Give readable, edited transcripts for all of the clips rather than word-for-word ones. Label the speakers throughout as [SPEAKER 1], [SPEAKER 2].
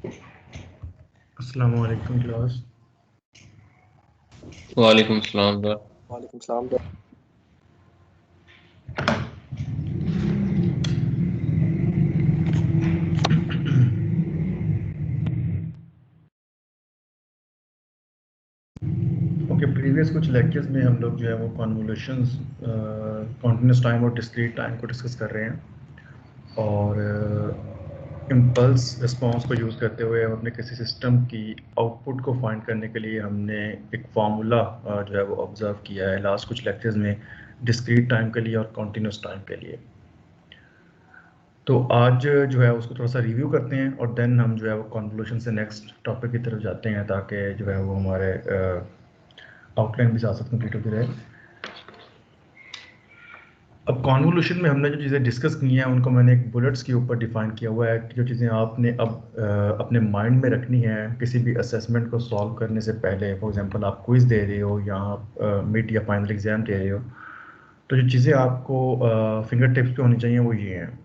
[SPEAKER 1] अस्सलाम वालेकुम क्लास।
[SPEAKER 2] वालेकुम सलाम सर।
[SPEAKER 3] वालेकुम सलाम।
[SPEAKER 1] ओके, प्रीवियस कुछ लेक्चर्स में हम लोग जो है वो कॉन्वोल्यूशंस, कॉन्टिन्यूस टाइम और डिस्क्रीट टाइम को डिस्कस कर रहे हैं और इम्पल्स रिस्पांस को यूज़ करते हुए हम अपने किसी सिस्टम की आउटपुट को फाइंड करने के लिए हमने एक फार्मूला जो है वो ऑब्जर्व किया है लास्ट कुछ लेक्चर्स में, डिस्क्रीट टाइम के लिए और कॉन्टिन्यूस टाइम के लिए। तो आज जो है उसको थोड़ा सा रिव्यू करते हैं और देन हम जो है वो कॉन्वोल्यूशन से नेक्स्ट टॉपिक की तरफ जाते हैं ताकि जो है वो हमारे आउटलाइन भी साथ साथ कंप्लीट होती रहे। अब कॉन्वोल्यूशन में हमने जो चीज़ें डिस्कस की हैं उनको मैंने एक बुलेट्स के ऊपर डिफाइन किया हुआ है कि जो चीज़ें आपने अब अपने माइंड में रखनी है किसी भी असेसमेंट को सॉल्व करने से पहले। फॉर एग्जांपल आप क्विज़ दे रहे हो या आप मिड या फाइनल एग्ज़ाम दे रहे हो, तो जो चीज़ें आपको फिंगर टिप्स पे होनी चाहिए वो ये हैं,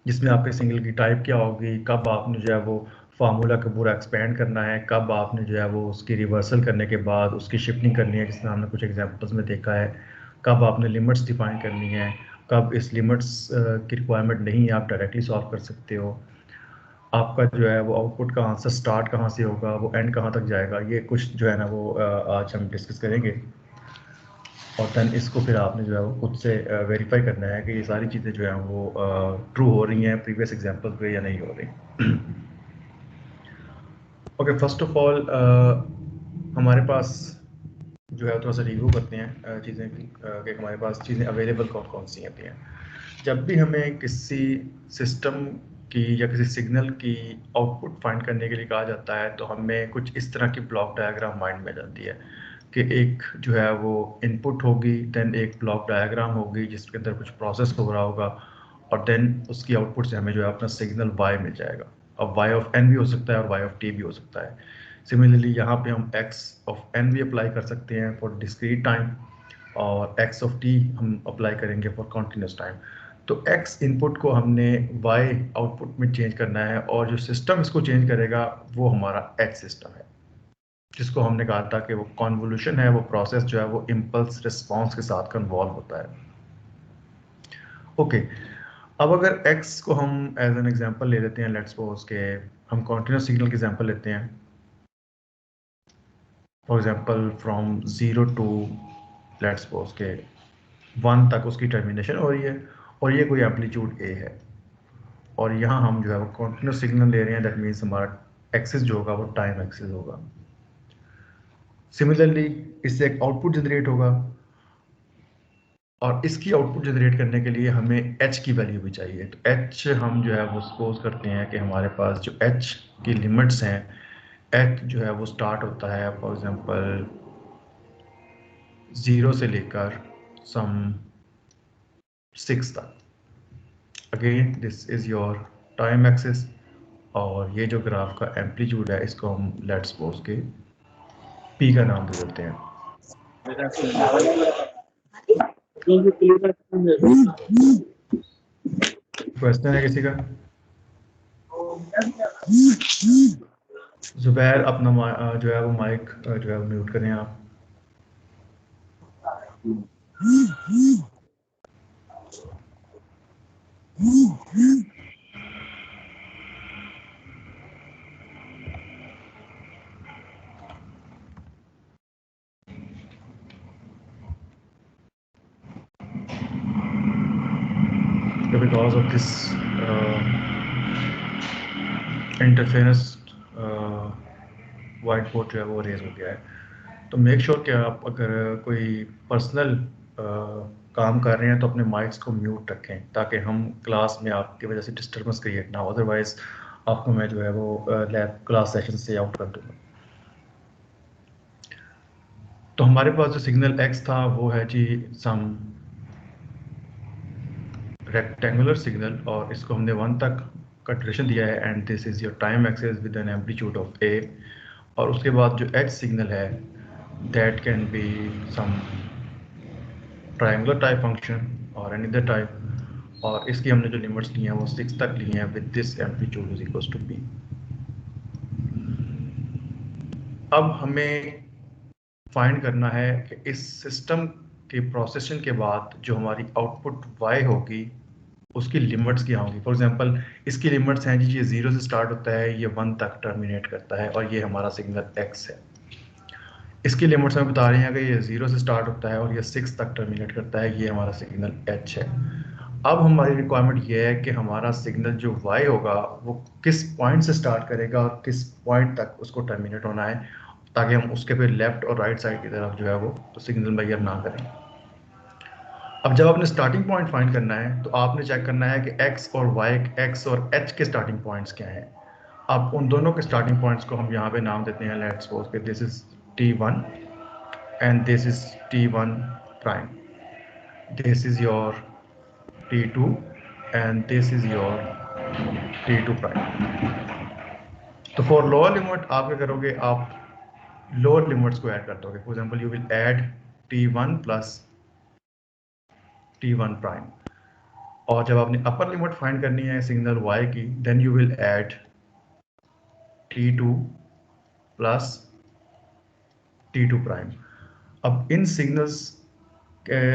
[SPEAKER 1] जिसमें आपके सिंगल की टाइप क्या होगी, कब आपने जो है वो फार्मूला का पूरा एक्सपेंड करना है, कब आपने जो है वो उसकी रिवर्सल करने के बाद उसकी शिफ्टिंग करनी है, जिस तरह हमने कुछ एग्जांपल्स में देखा है, कब आपने लिमिट्स डिफाइन करनी है, कब इस लिमिट्स की रिक्वायरमेंट नहीं है आप डायरेक्टली सॉल्व कर सकते हो, आपका जो है वो आउटपुट का आंसर स्टार्ट कहाँ से होगा, वो एंड कहाँ तक जाएगा, ये कुछ जो है ना वो आज हम डिस्कस करेंगे। और दैन इसको फिर आपने जो है वो खुद से वेरीफाई करना है कि ये सारी चीज़ें जो हैं वो ट्रू हो रही हैं प्रीवियस एग्जांपल पे या नहीं हो रही। ओके, फर्स्ट ऑफ ऑल हमारे पास जो है थोड़ा सा रिव्यू करते हैं चीज़ें कि हमारे पास चीज़ें अवेलेबल कौन कौन सी होती हैं। जब भी हमें किसी सिस्टम की या किसी सिग्नल की आउटपुट फाइंड करने के लिए कहा जाता है तो हमें कुछ इस तरह की ब्लॉक डायग्राम माइंड में जाती है कि एक जो है वो इनपुट होगी, देन एक ब्लॉक डायग्राम होगी जिसके अंदर कुछ प्रोसेस हो रहा होगा और देन उसकी आउटपुट से हमें जो है अपना सिग्नल y मिल जाएगा। अब y ऑफ n भी हो सकता है और y ऑफ t भी हो सकता है। सिमिलरली यहाँ पे हम x ऑफ n भी अप्लाई कर सकते हैं फॉर डिस्क्रीट टाइम और x ऑफ t हम अप्लाई करेंगे फॉर कॉन्टिन्यूस टाइम। तो x इनपुट को हमने y आउटपुट में चेंज करना है और जो सिस्टम इसको चेंज करेगा वो हमारा h सिस्टम है, जिसको हमने कहा था कि वो कॉन्वोल्यूशन है, वो प्रोसेस जो है वो इम्पल्स रिस्पांस के साथ कन्वॉल्व होता है। ओके, अब अगर x को हम एज एन एग्जांपल ले लेते हैं, लेट्स सपोज के हम कॉन्टिन्यूस सिग्नल की एग्जांपल लेते हैं। For example from 0 to let's suppose के 1 तक उसकी टर्मिनेशन हो रही है और ये कोई एम्पलीट्यूड a है और यहाँ हम जो है वो कॉन्टिन्यूस सिग्नल ले रहे हैं, दैट मीन्स हमारा एक्सिस जो होगा वो टाइम एक्सिस होगा। सिमिलरली इससे एक आउटपुट जनरेट होगा और इसकी आउटपुट जनरेट करने के लिए हमें h की वैल्यू भी चाहिए। तो h हम जो है वो सपोज करते हैं कि हमारे पास जो h की लिमिट्स हैं, h जो है वो स्टार्ट होता है फॉर एग्जांपल 0 से लेकर सम 6 तक। Again this is your time axis और ये जो ग्राफ का एम्पलीट्यूड है इसको हम लेट्स सपोज के p का नाम दे देते हैं। क्वेश्चन है किसी का? जुबैर अपना जो है वो माइक जो है वो म्यूट करें आप। Because of this interference white board जो है वो रेज हो गया है। तो मेक श्योर कि आप अगर कोई पर्सनल काम कर रहे हैं तो अपने माइक्स को म्यूट रखें ताकि हम क्लास में आपकी वजह से डिस्टर्बेंस क्रिएट ना हो, अदरवाइज आपको मैं जो है वो लैब क्लास सेशन से आउट कर दूँगा। तो हमारे पास जो सिग्नल x था वो है जी सम रेक्टेंगुलर सिग्नल और इसको हमने 1 तक का ड्यूरेशन दिया है and this is your time axis with an amplitude of a। और उसके बाद जो h सिग्नल है that can be some triangular type function और एनी अदर टाइप और इसकी हमने जो लिमिट्स ली हैं वो 6 तक ली हैं with this amplitude is equals to p। अब हमें फाइंड करना है कि इस सिस्टम के प्रोसेसिंग के बाद जो हमारी आउटपुट y होगी उसकी लिमिट्स क्या होंगी। फॉर एग्जांपल इसकी लिमिट्स हैं जी, ये 0 से स्टार्ट होता है, ये 1 तक टर्मिनेट करता है, और ये हमारा सिग्नल x है। इसकी लिमिट्स हमें बता रही हैं कि ये 0 से स्टार्ट होता है और ये 6 तक टर्मिनेट करता है, ये हमारा सिग्नल h है। अब हमारी रिक्वायरमेंट ये है कि हमारा सिग्नल जो y होगा वो किस पॉइंट से स्टार्ट करेगा और किस पॉइंट तक उसको टर्मिनेट होना है, ताकि हम उसके फिर लेफ्ट और राइट साइड की तरफ जो है वो तो सिग्नल मेजर ना करें। अब जब आपने स्टार्टिंग पॉइंट फाइंड करना है तो आपने चेक करना है कि x और y, x और h के स्टार्टिंग पॉइंट्स क्या हैं। अब उन दोनों के स्टार्टिंग पॉइंट्स को हम यहाँ पे नाम देते हैं, लेट्स सपोज कि this is t1 and this is t1 prime, this is your t2 and this is your t2 prime। तो फॉर लोअर लिमिट आप क्या करोगे, आप लोअर लिमिट्स को ऐड कर दोगे। For example you will add t1 plus t1 prime, और जब आपने अपर लिमिट फाइंड करनी है सिग्नल y की, then you will add t2 plus t2 prime. अब इन सिग्नल्स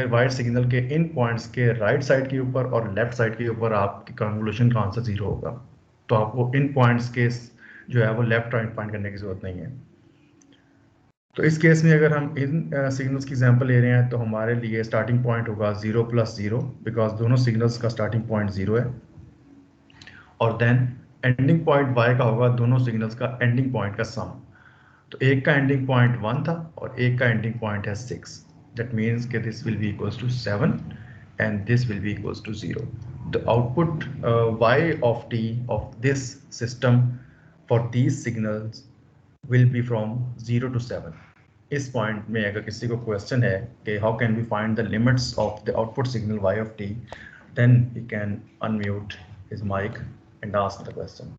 [SPEAKER 1] वाइट सिग्नल के इन पॉइंट्स के राइट साइड के ऊपर और लेफ्ट साइड के ऊपर आपकी कन्वोल्यूशन का आंसर 0 होगा, तो आपको इन पॉइंट्स के जो है वो लेफ्ट राइट फाइंड करने की जरूरत नहीं है। तो इस केस में अगर हम इन सिग्नल्स की एग्जांपल ले रहे हैं तो हमारे लिए स्टार्टिंग पॉइंट होगा 0 प्लस 0, बिकॉज दोनों सिग्नल्स का स्टार्टिंग पॉइंट 0 है, और देन एंडिंग पॉइंट y का होगा दोनों सिग्नल्स का एंडिंग पॉइंट का सम। तो एक का एंडिंग पॉइंट 1 था और एक का एंडिंग पॉइंट है 6। दैट मीन्स कि this will be equals to 7 and this will be equals to 0. The output y of t of this system for these signals will be from 0 to 7. इस point में अगर किसी को question है कि how can we find the limits of the output signal y of t, then he can unmute his mic and ask the question.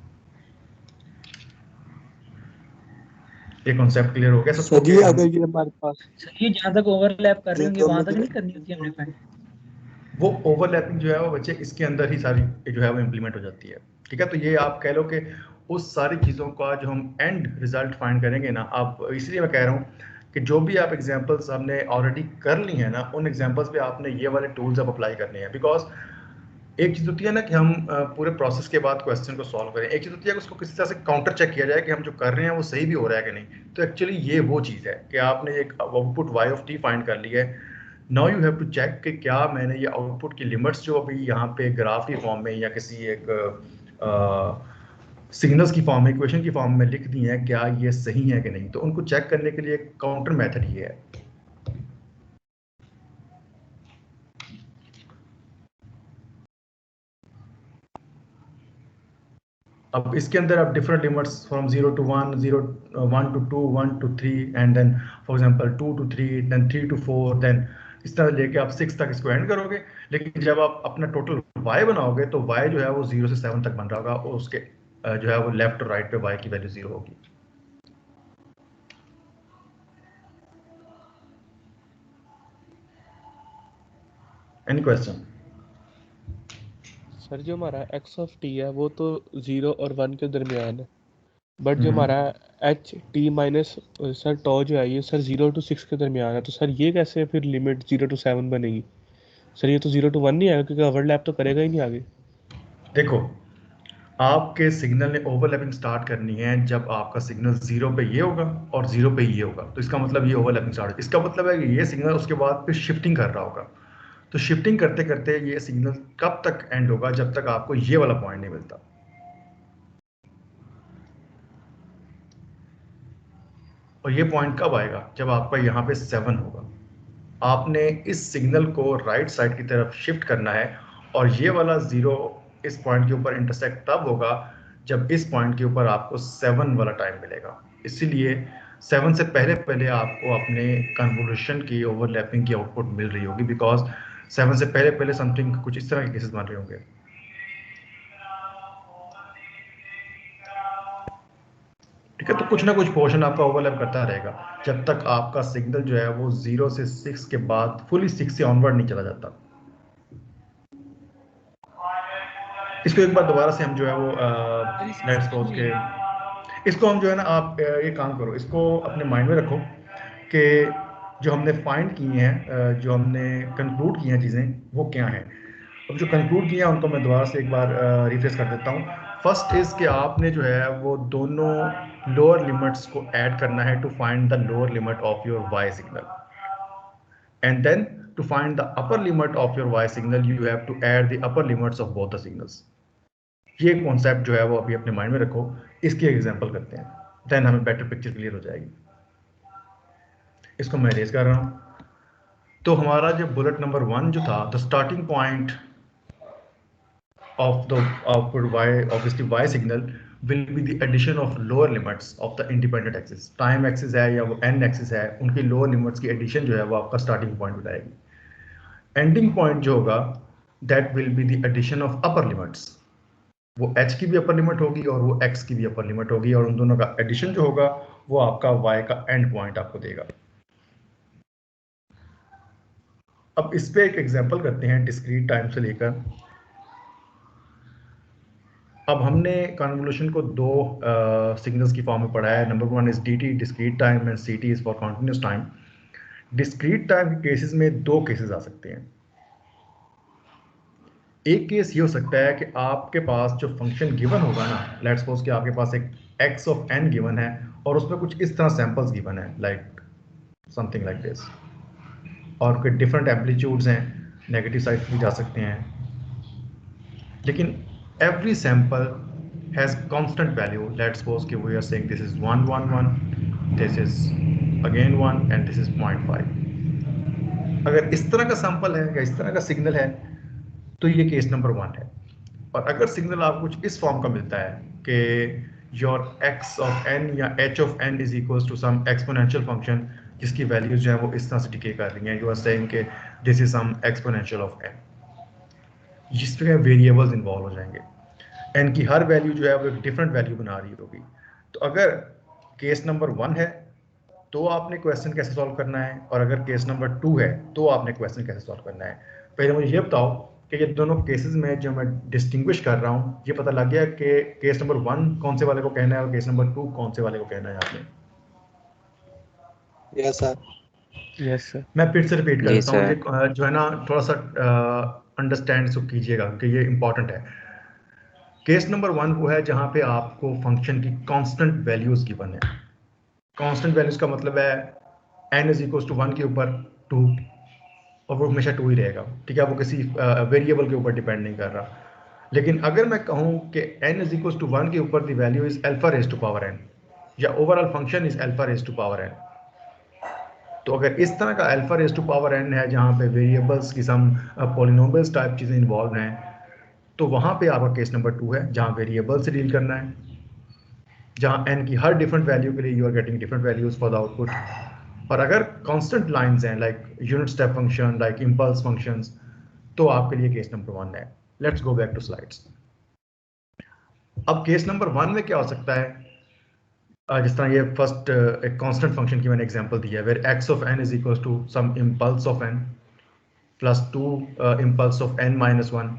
[SPEAKER 1] ये concept clear हो गया सबको?
[SPEAKER 2] सर अगर ये हमारे पास
[SPEAKER 3] ये जहाँ तक ओवरलैप कर रहे होंगे वहां तक नहीं करनी होती हमने फाइंड।
[SPEAKER 1] वो ओवरलैपिंग जो है वो बच्चे इसके अंदर ही सारी जो है वो इम्प्लीमेंट हो जाती है। ठीक है, तो ये आप कह लो कि उस सारी चीज़ों का जो हम एंड रिजल्ट फाइंड करेंगे ना, आप इसलिए मैं कह रहा हूँ कि जो भी आप एग्जांपल्स हमने ऑलरेडी कर ली हैं ना, उन एग्जांपल्स पे आपने ये वाले टूल्स अब अप्लाई करने हैं। बिकॉज एक चीज़ होती है ना कि हम पूरे प्रोसेस के बाद क्वेश्चन को सॉल्व करें, एक चीज़ होती है कि उसको किसी तरह से काउंटर चेक किया जाए कि हम जो कर रहे हैं वो सही भी हो रहा है कि नहीं। तो एक्चुअली ये वो चीज़ है कि आपने एक output y of t find कर लिया है। Now you have to check कि क्या मैंने ये आउटपुट की लिमिट्स जो अभी यहाँ पे ग्राफ की फॉर्म में या किसी एक सिग्नल्स की फॉर्म में, इक्वेशन की फॉर्म में लिख दी है, क्या ये सही है कि नहीं। तो उनको चेक करने के लिए काउंटर मेथड ये है। अब इसके अंदर आप different limits from 0 to 1, 1 to 2, 1 to 3 and then for example 2 to 3, then 3 to 4, then इस तरह लेके आप 6 तक इसको एंड करोगे। लेकिन जब आप अपना टोटल y बनाओगे तो y जो है वो 0 से 7 तक बन रहा होगा, और उसके जो है वो लेफ्ट और राइट पे y की वैल्यू 0 होगी। Any question?
[SPEAKER 2] सर जो हमारा x ऑफ t है वो तो 0 और 1 के दरमियान है, बट जो हमारा h t माइनस सर टॉ जो है ये सर 0 to 6 के दरमियान है। तो सर ये कैसे फिर लिमिट 0 to 7 बनेगी? सर ये तो 0 to 1 नहीं आएगा क्योंकि ओवरलैप तो करेगा ही नहीं आगे।
[SPEAKER 1] देखो, आपके सिग्नल ने ओवरलैपिंग स्टार्ट करनी है जब आपका सिग्नल 0 पे ये होगा और 0 पे ये होगा, तो इसका मतलब ये ओवरलैपिंग स्टार्ट। इसका मतलब है कि ये सिग्नल उसके बाद फिर शिफ्टिंग कर रहा होगा। तो शिफ्टिंग करते करते ये सिग्नल कब तक एंड होगा? जब तक आपको ये वाला पॉइंट नहीं मिलता। और ये पॉइंट कब आएगा? जब आपका यहाँ पे 7 होगा। आपने इस सिग्नल को राइट साइड की तरफ शिफ्ट करना है, और ये वाला 0 इस पॉइंट के ऊपर इंटरसेक्ट तब होगा जब इस पॉइंट के ऊपर आपको 7 वाला टाइम मिलेगा। इसीलिए 7 से पहले पहले आपको अपने कन्वोल्यूशन की ओवरलैपिंग की आउटपुट मिल रही होगी, बिकॉज 7 से पहले पहले समथिंग कुछ इस तरह के केसेस बन रहे होंगे। ठीक है, तो कुछ ना कुछ पोर्शन आपका ओवरलैप करता रहेगा जब तक आपका सिग्नल जो है वो 0 से 6 के बाद फुली 6 से ऑनवर्ड नहीं चला जाता। इसको एक बार दोबारा से हम जो है वो लेट्स सपोज के इसको हम जो है ना, आप ये काम करो, इसको अपने माइंड में रखो कि जो हमने फाइंड किए हैं, जो हमने कंक्लूड किए हैं चीज़ें, वो क्या हैं। अब जो कंक्लूड किया उनको मैं दोबारा से एक बार रिफ्रेश कर देता हूँ। फर्स्ट इज़ कि आपने जो है वो दोनों लोअर लिमिट्स को ऐड करना है to find the lower limit of your Y signal, and then to find the upper limit of your Y signal you have to add the upper limits of both the signals. ये concept जो है वो अभी अपने mind में रखो, इसकी example करते हैं, देन हमें बेटर पिक्चर क्लियर हो जाएगी। इसको मैं रेज कर रहा हूँ। तो हमारा जो बुलेट नंबर 1 जो था, the starting point of the output y, obviously y signal will be the addition of lower limits of the independent axis. Time axis है या वो n एक्सिस है, उनकी लोअर लिमिट्स की एडिशन जो है वो आपका स्टार्टिंग पॉइंट बताएगी। एंडिंग पॉइंट जो होगा that will be the addition of upper limits, वो h की भी अपर लिमिट होगी और वो x की भी अपर लिमिट होगी, और उन दोनों का एडिशन जो होगा वो आपका y का एंड पॉइंट आपको देगा। अब इस पे एक एग्जांपल करते हैं डिस्क्रीट टाइम से लेकर। अब हमने कन्वोल्यूशन को दो सिग्नल्स की फॉर्म में पढ़ा है। Number 1 is dt discrete time and ct is for continuous time. Discrete time के केसेस में दो केसेस आ सकते हैं। एक केस ये हो सकता है कि आपके पास जो फंक्शन गिवन होगा ना, लेट्स सपोज कि आपके पास एक x ऑफ n गिवन है और उसमें कुछ इस तरह सैंपल्स गिवन है, लाइक समथिंग लाइक दिस, और कोई डिफरेंट एम्पलीट्यूड्स हैं, नेगेटिव साइड भी जा सकते हैं, लेकिन every sample has constant value. Let's suppose कि we are saying this is 1 1 1, this is again 1 and this is 0.5। अगर इस तरह का सैंपल है या इस तरह का सिग्नल है तो ये केस नंबर 1 है। और अगर सिग्नल आपको कुछ इस फॉर्म का मिलता है कि योर x ऑफ n या h of n is equals to some exponential function जिसकी वैल्यूज जो है वो इस तरह से डिके कर रही हैं, यू आर सेइंग कि this is some exponential of n, जिसमें वेरिएबल्स इन्वॉल्व हो जाएंगे, एन की हर वैल्यू जो है वो एक डिफरेंट वैल्यू बना रही होगी। तो अगर केस नंबर 1 है तो आपने क्वेश्चन कैसे सॉल्व करना है, और अगर केस नंबर 2 है तो आपने क्वेश्चन कैसे सॉल्व करना है। पहले मुझे ये बताओ कि ये दोनों केसेस में जो मैं डिस्टिंग्विश कर रहा हूँ, ये पता लग गया कि केस नंबर 1 कौन से वाले को कहना है और केस नंबर 2 कौन से वाले को कहना है आपने?
[SPEAKER 4] Yes sir.
[SPEAKER 2] Yes sir.
[SPEAKER 1] मैं फिर से रिपीट कर
[SPEAKER 5] जी
[SPEAKER 1] देता हूँ,
[SPEAKER 5] सर।
[SPEAKER 1] ये जो है ना थोड़ा सा अंडरस्टैंड सो कीजिएगा क्योंकि ये इंपॉर्टेंट है। केस नंबर 1 वो है जहां पे आपको फंक्शन की कांस्टेंट वैल्यूज गिवन है। कांस्टेंट वैल्यूज का मतलब है n इज इक्वल टू 1 के ऊपर 2, और वो हमेशा 2 ही रहेगा, ठीक है, वो किसी वेरिएबल के ऊपर डिपेंड नहीं कर रहा। लेकिन अगर मैं कहूं कि n इज इक्वल टू 1 के ऊपर the value is alpha raise to power n, या overall function is alpha raise to power n, तो अगर इस तरह का alpha raise to power n है जहां पे वेरिएबल्स की सम पॉलिनोमियल्स टाइप चीजें इन्वॉल्व हैं, तो वहां पे आपका केस नंबर 2 है जहां वेरिएबल से डील करना है, जहां n की हर डिफरेंट वैल्यू के लिए you are getting different values for the output. और अगर कांस्टेंट लाइंस हैं like unit step function, like impulse functions, तो आपके लिए केस नंबर 1 है। Let's go back to slides. अब केस नंबर 1 में क्या हो सकता है, जिस तरह ये फर्स्ट एक कांस्टेंट फंक्शन की मैंने एग्जांपल दिया है, where x of n is equal to sum impulse of n plus 2 impulse of n minus 1,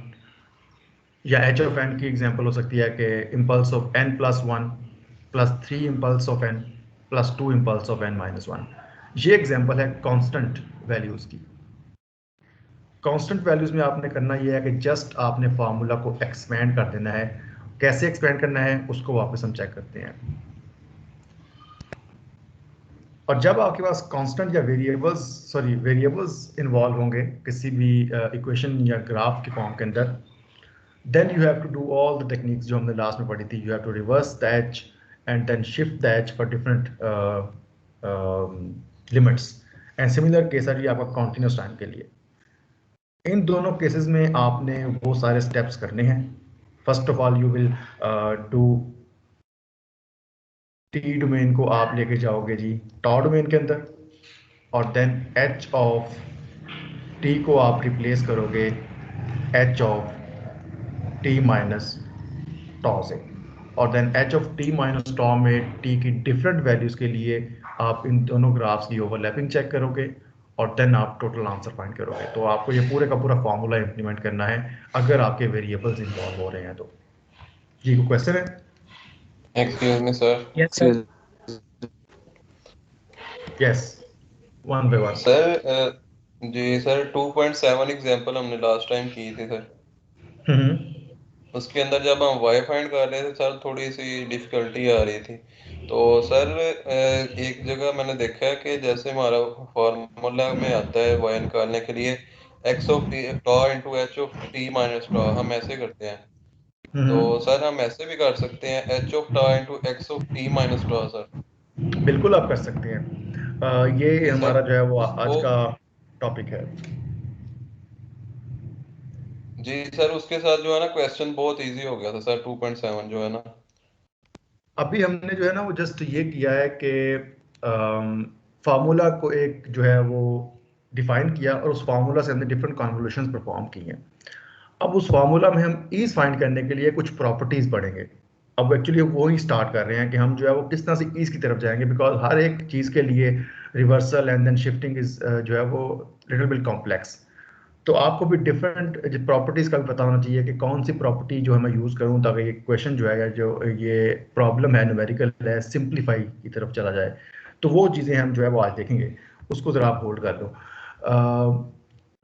[SPEAKER 1] या h ऑफ n की एग्जांपल हो सकती है कि impulse of n plus 1 plus 3 impulse of n plus 2 impulse of n minus 1। ये example है constant values की। Constant values में आपने करना ये है कि जस्ट आपने फार्मूला को एक्सपेंड कर देना है। कैसे एक्सपेंड करना है उसको वापस हम चेक करते हैं। और जब आपके पास कांस्टेंट या वेरिएबल्स इन्वॉल्व होंगे किसी भी इक्वेशन या ग्राफ के फॉर्म के अंदर, then you have to do all the techniques जो हमने लास्ट में पढ़ी थी। you have to reverse the h and then shift the h for different limits, and similar case है आपका continuous टाइम के लिए। इन दोनों केसेस में आपने वो सारे स्टेप्स करने हैं। First of all you will do T domain को आप लेके जाओगे जी टॉ डोमेन के अंदर, और देन h ऑफ t को आप रिप्लेस करोगे h of t minus tau से, और then h of t minus tau में t की डिफरेंट वैल्यूज के लिए आप इन दोनों ग्राफ्स की ओवरलैपिंग चेक करोगे, और देन आप टोटल आंसर फाइंड करोगे। तो आपको ये पूरे का पूरा फॉर्मूला इंप्लीमेंट करना है अगर आपके वेरिएबल्स इन्वॉल्व हो रहे हैं तो। ये कोई क्वेश्चन है?
[SPEAKER 4] Excuse me sir.
[SPEAKER 3] Yes sir.
[SPEAKER 1] Yes, one by one.
[SPEAKER 4] Sir ji sir 2.7 example हमने लास्ट टाइम की थी सर। उसके अंदर जब हम वाई फाइंड कर रहे थे सर थोड़ी सी डिफिकल्टी आ रही थी। तो सर एक जगह मैंने देखा है कि जैसे हमारा फॉर्मूला में आता है वाई निकालने के लिए X of T tau into H of T minus tau, हम ऐसे करते हैं। तो सर हम ऐसे भी कर सकते हैं h of tau into x of T minus tau sir.
[SPEAKER 1] बिल्कुल आप कर सकते हैं। ये
[SPEAKER 4] जी
[SPEAKER 1] हमारा
[SPEAKER 4] सर
[SPEAKER 1] जो है वो आज
[SPEAKER 4] उसको,
[SPEAKER 1] का टॉपिक है।
[SPEAKER 4] जी सर उसके साथ जो है ना क्वेश्चन बहुत इजी हो गया था सर 2.7 जो है ना।
[SPEAKER 1] अभी हमने जो है ना वो जस्ट ये किया है कि फार्मूला को एक जो है वो डिफाइन किया और उस फार्मूला से हमने डिफरेंट कॉन्वोल्यूशंस परफॉर्म की हैं। अब उस फार्मूला में हम ईज फाइंड करने के लिए कुछ प्रॉपर्टीज पढ़ेंगे। अब एक्चुअली वो ही स्टार्ट कर रहे हैं कि हम जो है वो किस तरह से ईज की तरफ जाएंगे, बिकॉज हर एक चीज़ के लिए reversal and then shifting is जो है वो लिटिल बिट कॉम्प्लेक्स। तो आपको भी डिफरेंट प्रॉपर्टीज का भी पता होना चाहिए कि कौन सी प्रॉपर्टी जो है मैं यूज़ करूँ ताकि ये क्वेश्चन जो है या जो ये प्रॉब्लम है न्यूमेरिकल है सिंप्लीफाई की तरफ चला जाए। तो वो चीज़ें हम जो है वो आज देखेंगे, उसको ज़रा आप होल्ड कर लो।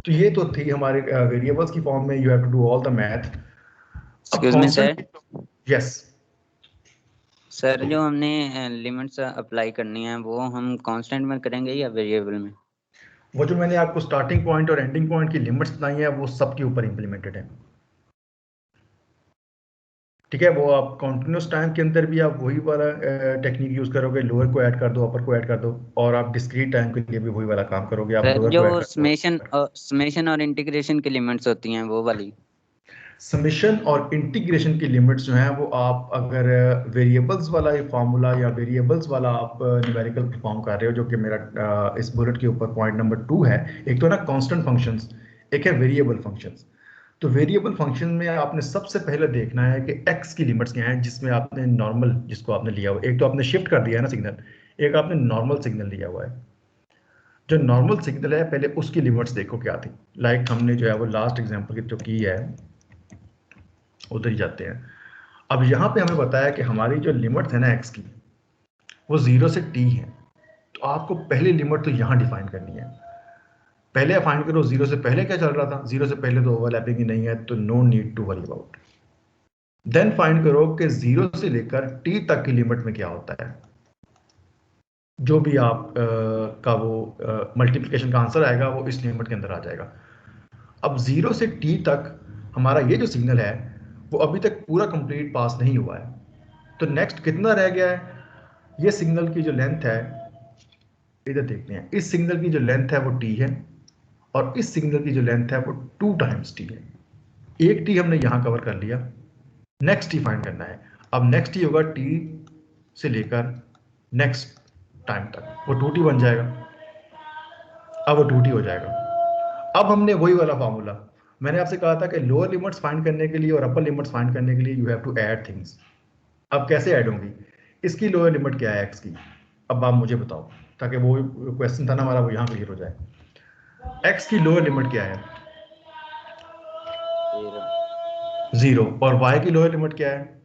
[SPEAKER 1] तो ये तो थी हमारे वेरिएबल्स की फॉर्म में you have to do all the math. अब
[SPEAKER 5] excuse me sir.
[SPEAKER 1] Constant, yes
[SPEAKER 5] sir जो हमने लिमिट्स अप्लाई करनी है वो हम कांस्टेंट में करेंगे या वेरिएबल में?
[SPEAKER 1] वो जो मैंने आपको स्टार्टिंग पॉइंट और एंडिंग पॉइंट की लिमिट्स बताई हैं वो सबके ऊपर इंप्लीमेंटेड है। ठीक है, वो आप कॉन्टिन्यूस टाइम के अंदर भी आप वही वाला टेक्निक यूज करोगे, लोअर को ऐड कर दो अपर को ऐड कर दो, और आप डिस्क्रीट टाइम के लिए भी वही वाला काम करोगे, आप
[SPEAKER 5] सर
[SPEAKER 1] लोअर
[SPEAKER 5] जो
[SPEAKER 1] को ऐड कर दो।
[SPEAKER 5] समेशन और इंटीग्रेशन की लिमिट्स होती हैं वो वाली।
[SPEAKER 1] समेशन और इंटीग्रेशन की लिमिट्स जो हैं वो आप अगर वेरिएबल्स वाला ये फार्मूला या वेरिएबल्स वाला आप न्यूमेरिकल परफॉर्म कर रहे हो, जो कि मेरा इस बुलेट के ऊपर पॉइंट नंबर 2 है। एक तो ना कांस्टेंट फंक्शंस, एक है वेरिएबल फंक्शंस। तो वेरिएबल फंक्शन में आपने सबसे पहले देखना है कि एक्स की लिमिट्स क्या हैं, जिसमें आपने नॉर्मल जिसको आपने लिया हुआ, एक तो आपने शिफ्ट कर दिया है ना सिग्नल, एक आपने नॉर्मल सिग्नल लिया हुआ है। जो नॉर्मल सिग्नल है पहले उसकी लिमिट्स देखो क्या थी। लाइक हमने जो है वो लास्ट एग्जांपल की जो की है उधर ही जाते हैं। अब यहाँ पे हमें बताया कि हमारी जो लिमिट है ना एक्स की वो 0 से t है। तो आपको पहली लिमिट तो यहाँ डिफाइन करनी है। पहले फाइंड करो 0 से पहले क्या चल रहा था, 0 से पहले तो ओवरलैपिंग ही नहीं है, तो no need to worry about. Then find करो कि 0 से लेकर t तक की लिमिट में क्या होता है। जो भी आप का वो मल्टीप्लिकेशन का आंसर आएगा वो इस लिमिट के अंदर आ जाएगा। अब 0 से t तक हमारा ये जो सिग्नल है वो अभी तक पूरा कंप्लीट पास नहीं हुआ है। तो नेक्स्ट कितना रह गया है, ये सिग्नल की जो लेंथ है, इधर देखते हैं, इस सिग्नल की जो लेंथ है वो t है और इस सिग्नल की जो लेंथ है वो 2 टाइम्स t है। एक t हमने यहां कवर कर लिया, नेक्स्ट t फाइंड करना है। अब नेक्स्ट t होगा t से लेकर नेक्स्ट टाइम तक, वो 2t बन जाएगा। अब वो 2t हो जाएगा। अब हमने वही वाला फार्मूला, मैंने आपसे कहा था कि लोअर लिमिट्स फाइंड करने के लिए और अपर लिमिट्स फाइंड करने के लिए you have to add things. अब कैसे ऐड होंगी, इसकी लोअर लिमिट क्या है एक्स की, अब आप मुझे बताओ, ताकि वो क्वेश्चन था ना हमारा वो यहाँ क्लियर हो जाए। एक्स की लोअर लिमिट क्या है, 0। और वाई की लोअर लिमिट क्या है,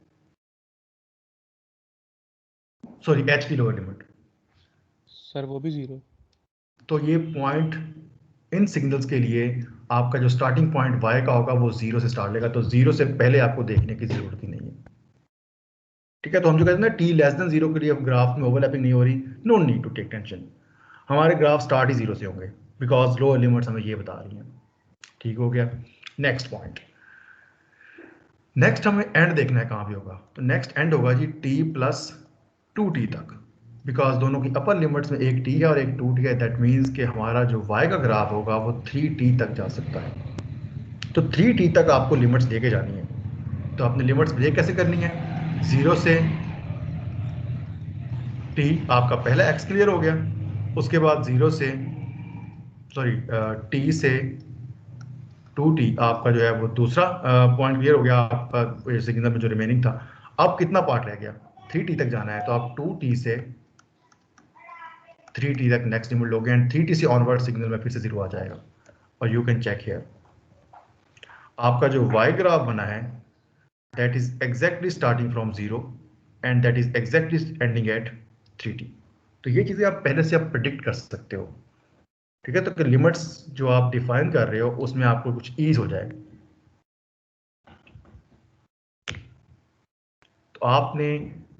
[SPEAKER 1] सॉरी एच की लोअर लिमिट।
[SPEAKER 2] सर वो भी 0।
[SPEAKER 1] तो ये पॉइंट इन सिग्नल्स के लिए आपका जो स्टार्टिंग पॉइंट y का होगा वो 0 से स्टार्ट लेगा, तो 0 से पहले आपको देखने की जरूरत ही नहीं है। ठीक है, तो हम जो कहते हैं ना t <0 के लिए ग्राफ में ओवरलैपिंग नहीं हो रही, no need to take tension, हमारे ग्राफ स्टार्ट ही 0 से होंगे बिकॉज लोअर लिमिट्स हमें ये बता रही हैं। ठीक हो गया। नेक्स्ट पॉइंट, नेक्स्ट हमें एंड देखना है कहाँ भी होगा, तो नेक्स्ट एंड होगा जी t + 2t तक, बिकॉज दोनों की अपर लिमिट्स में एक t है और एक 2t है। दैट मीन्स कि हमारा जो y का ग्राफ होगा वो 3t तक जा सकता है। तो 3t तक आपको लिमिट्स देके जानी है। तो आपने लिमिट्स ब्रेक कैसे करनी है, 0 से t आपका पहला x क्लियर हो गया, उसके बाद 0 से t से 2t आपका जो है वो दूसरा पॉइंट क्लियर हो गया आपका सिग्नल में जो रिमेनिंग था। अब कितना पार्ट रह गया, 3t तक जाना है, तो आप 2t से 3t तक नेक्स्ट लिमिट लोगे एंड 3t से ऑनवर्ड सिग्नल में फिर से 0 आ जाएगा। और यू कैन चेक हियर आपका जो y ग्राफ बना है that is exactly starting from 0 and that is exactly ending eight 3t। तो ये चीजें आप पहले से आप प्रिडिक्ट कर सकते हो, ठीक है। तो लिमिट्स जो आप डिफाइन कर रहे हो उसमें आपको कुछ ईज हो जाएगा। तो आपने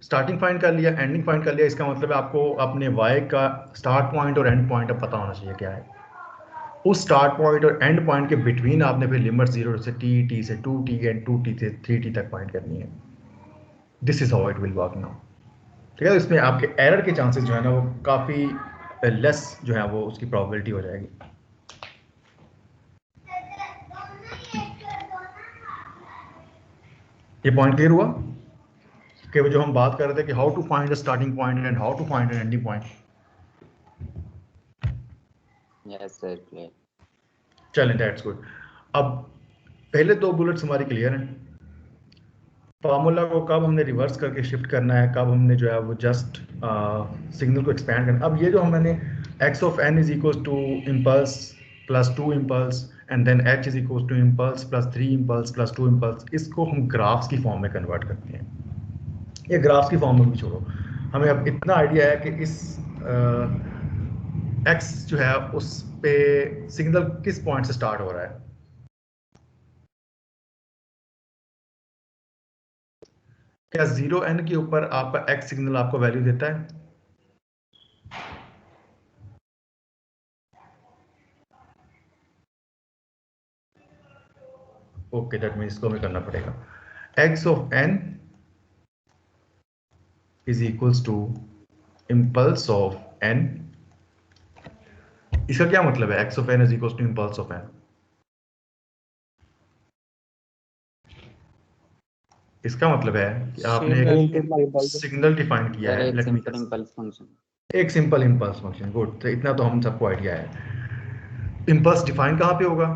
[SPEAKER 1] स्टार्टिंग फाइंड कर लिया, एंडिंग फाइंड कर लिया, इसका मतलब है आपको अपने y का स्टार्ट पॉइंट और एंड पॉइंट अब पता होना चाहिए क्या है। उस स्टार्ट पॉइंट और एंड पॉइंट के बिटवीन आपने फिर लिमिट 0 से t से 2t एंड 2t से 3t तक फाइंड करनी है। This is how it will work now, ठीक है। इसमें आपके एरर के चांसेस जो है ना वो काफ़ी लेस जो है वो उसकी प्रोबेबिलिटी हो जाएगी। ये पॉइंट क्लियर हुआ कि वो जो हम बात कर रहे थे कि how to find the starting point and how to find an ending point.
[SPEAKER 5] Yes sir clear.
[SPEAKER 1] चलें, दैट्स गुड। अब पहले दो बुलेट्स हमारी क्लियर हैं। फार्मूला को कब हमने रिवर्स करके शिफ्ट करना है, कब हमने जो है वो जस्ट सिग्नल को एक्सपैंड करना। अब ये जो मैंने x of n is equal to impulse plus 2 impulse and then h is equal to impulse plus 3 impulse plus 2 impulse, इसको हम ग्राफ्स की फॉर्म में कन्वर्ट करते हैं। ये ग्राफ्स की फॉर्म में भी छोड़ो, हमें अब इतना आइडिया है कि इस x जो है उस पे सिग्नल किस पॉइंट से स्टार्ट हो रहा है। क्या 0n के ऊपर आपका x सिग्नल आपको वैल्यू देता है? ओके, दैट मीन्स इसको हमें करना पड़ेगा x of n is equals to impulse of n। इसका क्या मतलब है x of n is equals to impulse of n? इसका मतलब है कि आपने एक सिग्नल डिफाइन किया है।
[SPEAKER 5] एक सिंपल इम्पल्स फंक्शन,
[SPEAKER 1] एक सिंपल इम्पल्स फंक्शन। गुड, तो इतना तो हम सबको आइडिया है। इम्पल्स डिफाइन कहाँ पे होगा?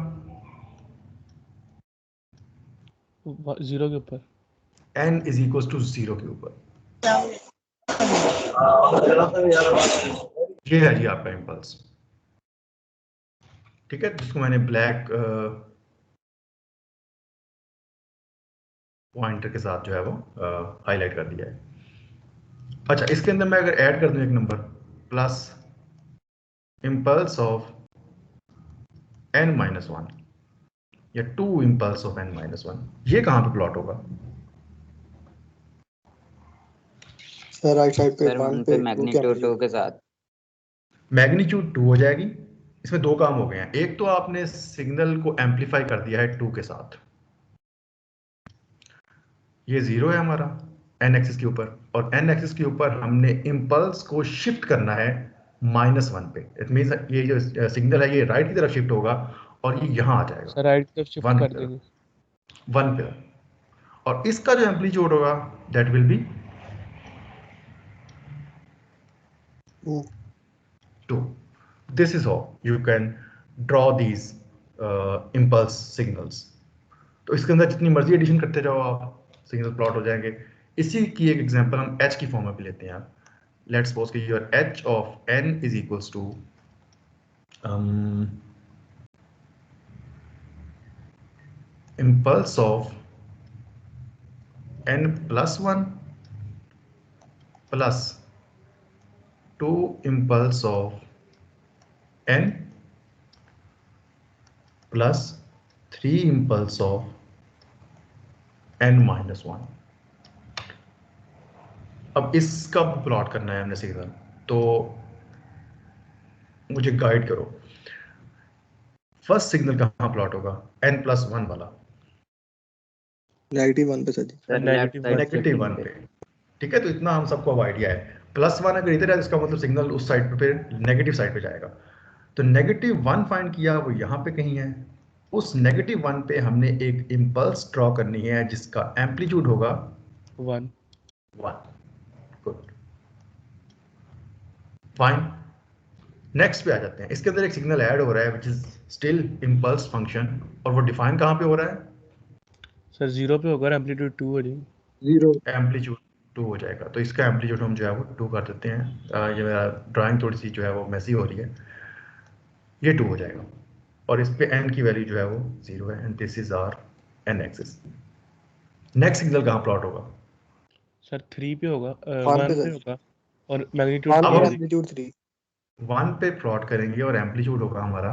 [SPEAKER 2] 0 के ऊपर,
[SPEAKER 1] n इज इक्वल्स टू 0 के ऊपर। ये है जी आपका इम्पल्स, ठीक है। जिसको मैंने ब्लैक पॉइंटर के साथ जो है वो हाईलाइट कर दिया है। अच्छा, इसके अंदर मैं अगर ऐड कर दूं एक number plus impulse of n minus 1 या 2 इम्पल्स ऑफ n माइनस 1, ये कहां पे प्लॉट होगा?
[SPEAKER 6] सर राइट साइड पे
[SPEAKER 5] सर
[SPEAKER 6] 1
[SPEAKER 5] वहाँ
[SPEAKER 6] पे
[SPEAKER 5] पे मैग्नीट्यूड 2 के साथ।
[SPEAKER 1] मैग्नीट्यूड 2 हो जाएगी। इसमें दो काम हो गए हैं। एक तो आपने सिग्नल को एम्पलीफाई कर दिया है 2 के साथ, ये 0 है हमारा n एक्सिस के ऊपर, और n एक्सिस के ऊपर हमने इम्पल्स को शिफ्ट करना है -1 पे। इट मींस ये जो सिग्नल है ये राइट की तरफ शिफ्ट होगा और ये यहां आ जाएगा
[SPEAKER 2] सर राइट की तरफ शिफ्ट
[SPEAKER 1] 1
[SPEAKER 2] कर
[SPEAKER 1] की
[SPEAKER 2] देंगे।
[SPEAKER 1] तरफ, 1 पे। और इसका जो एम्पलीट्यूड होगा that will be 2। This is how you can draw these impulse signals. तो इसके अंदर जितनी मर्जी एडिशन करते जाओ आप, सिग्नल प्लॉट हो जाएंगे। इसी की एक एग्जांपल हम h की फॉर्म में भी लेते हैं। लेट्स सपोज कि your h of n is equals to impulse of n plus 1 plus 2 impulse of n plus 3 impulse of n minus 1। अब इसका प्लॉट करना है हमने सिग्नल, तो मुझे गाइड करो। फर्स्ट सिग्नल कहाँ प्लॉट होगा? n plus 1 वाला
[SPEAKER 6] -1 पे सर।
[SPEAKER 1] नेगेटिव 1 पे, ठीक है। तो इतना हम सबको अब आइडिया है। +1 अगर इधर है तो इसका मतलब सिग्नल उस साइड पे फिर नेगेटिव साइड पे जाएगा। तो -1 फाइंड किया, वो यहाँ पे कहीं है। उस -1 पे हमने एक इम्पल्स ड्रॉ करनी है जिसका एम्पलीट्यूड होगा
[SPEAKER 2] 1।
[SPEAKER 1] 1। Good, fine. नेक्स्ट पे आ जाते हैं। इसके अंदर एक सिग्नल ऐड हो रहा है which is still impulse function, और वो डिफाइन कहाँ पे हो रहा है?
[SPEAKER 2] सर 0 पे होगा, एम्पलीट्यूड 2 हो जाएगी।
[SPEAKER 6] 0
[SPEAKER 1] एम्पलीट्यूड 2 हो जाएगा। तो इसका एम्पलीट्यूड हम जो है वो 2 कर देते हैं। ये मेरा ड्राइंग थोड़ी सी जो है वो मैसी हो रही है। ये 2 हो जाएगा और इस पे n की वैल्यू जो है वो 0 है and this is our n axis. Next signal कहाँ प्लॉट होगा?
[SPEAKER 2] सर 3 पे होगा,
[SPEAKER 6] 1
[SPEAKER 2] 1
[SPEAKER 6] पे
[SPEAKER 2] पे
[SPEAKER 6] सर,
[SPEAKER 2] होगा और मैग्नीट्यूड
[SPEAKER 6] 1
[SPEAKER 1] अब
[SPEAKER 6] पे
[SPEAKER 1] हम
[SPEAKER 6] एम्पलीट्यूड 3।
[SPEAKER 1] 1 पे प्लॉट करेंगे और एम्पलीट्यूड होगा हमारा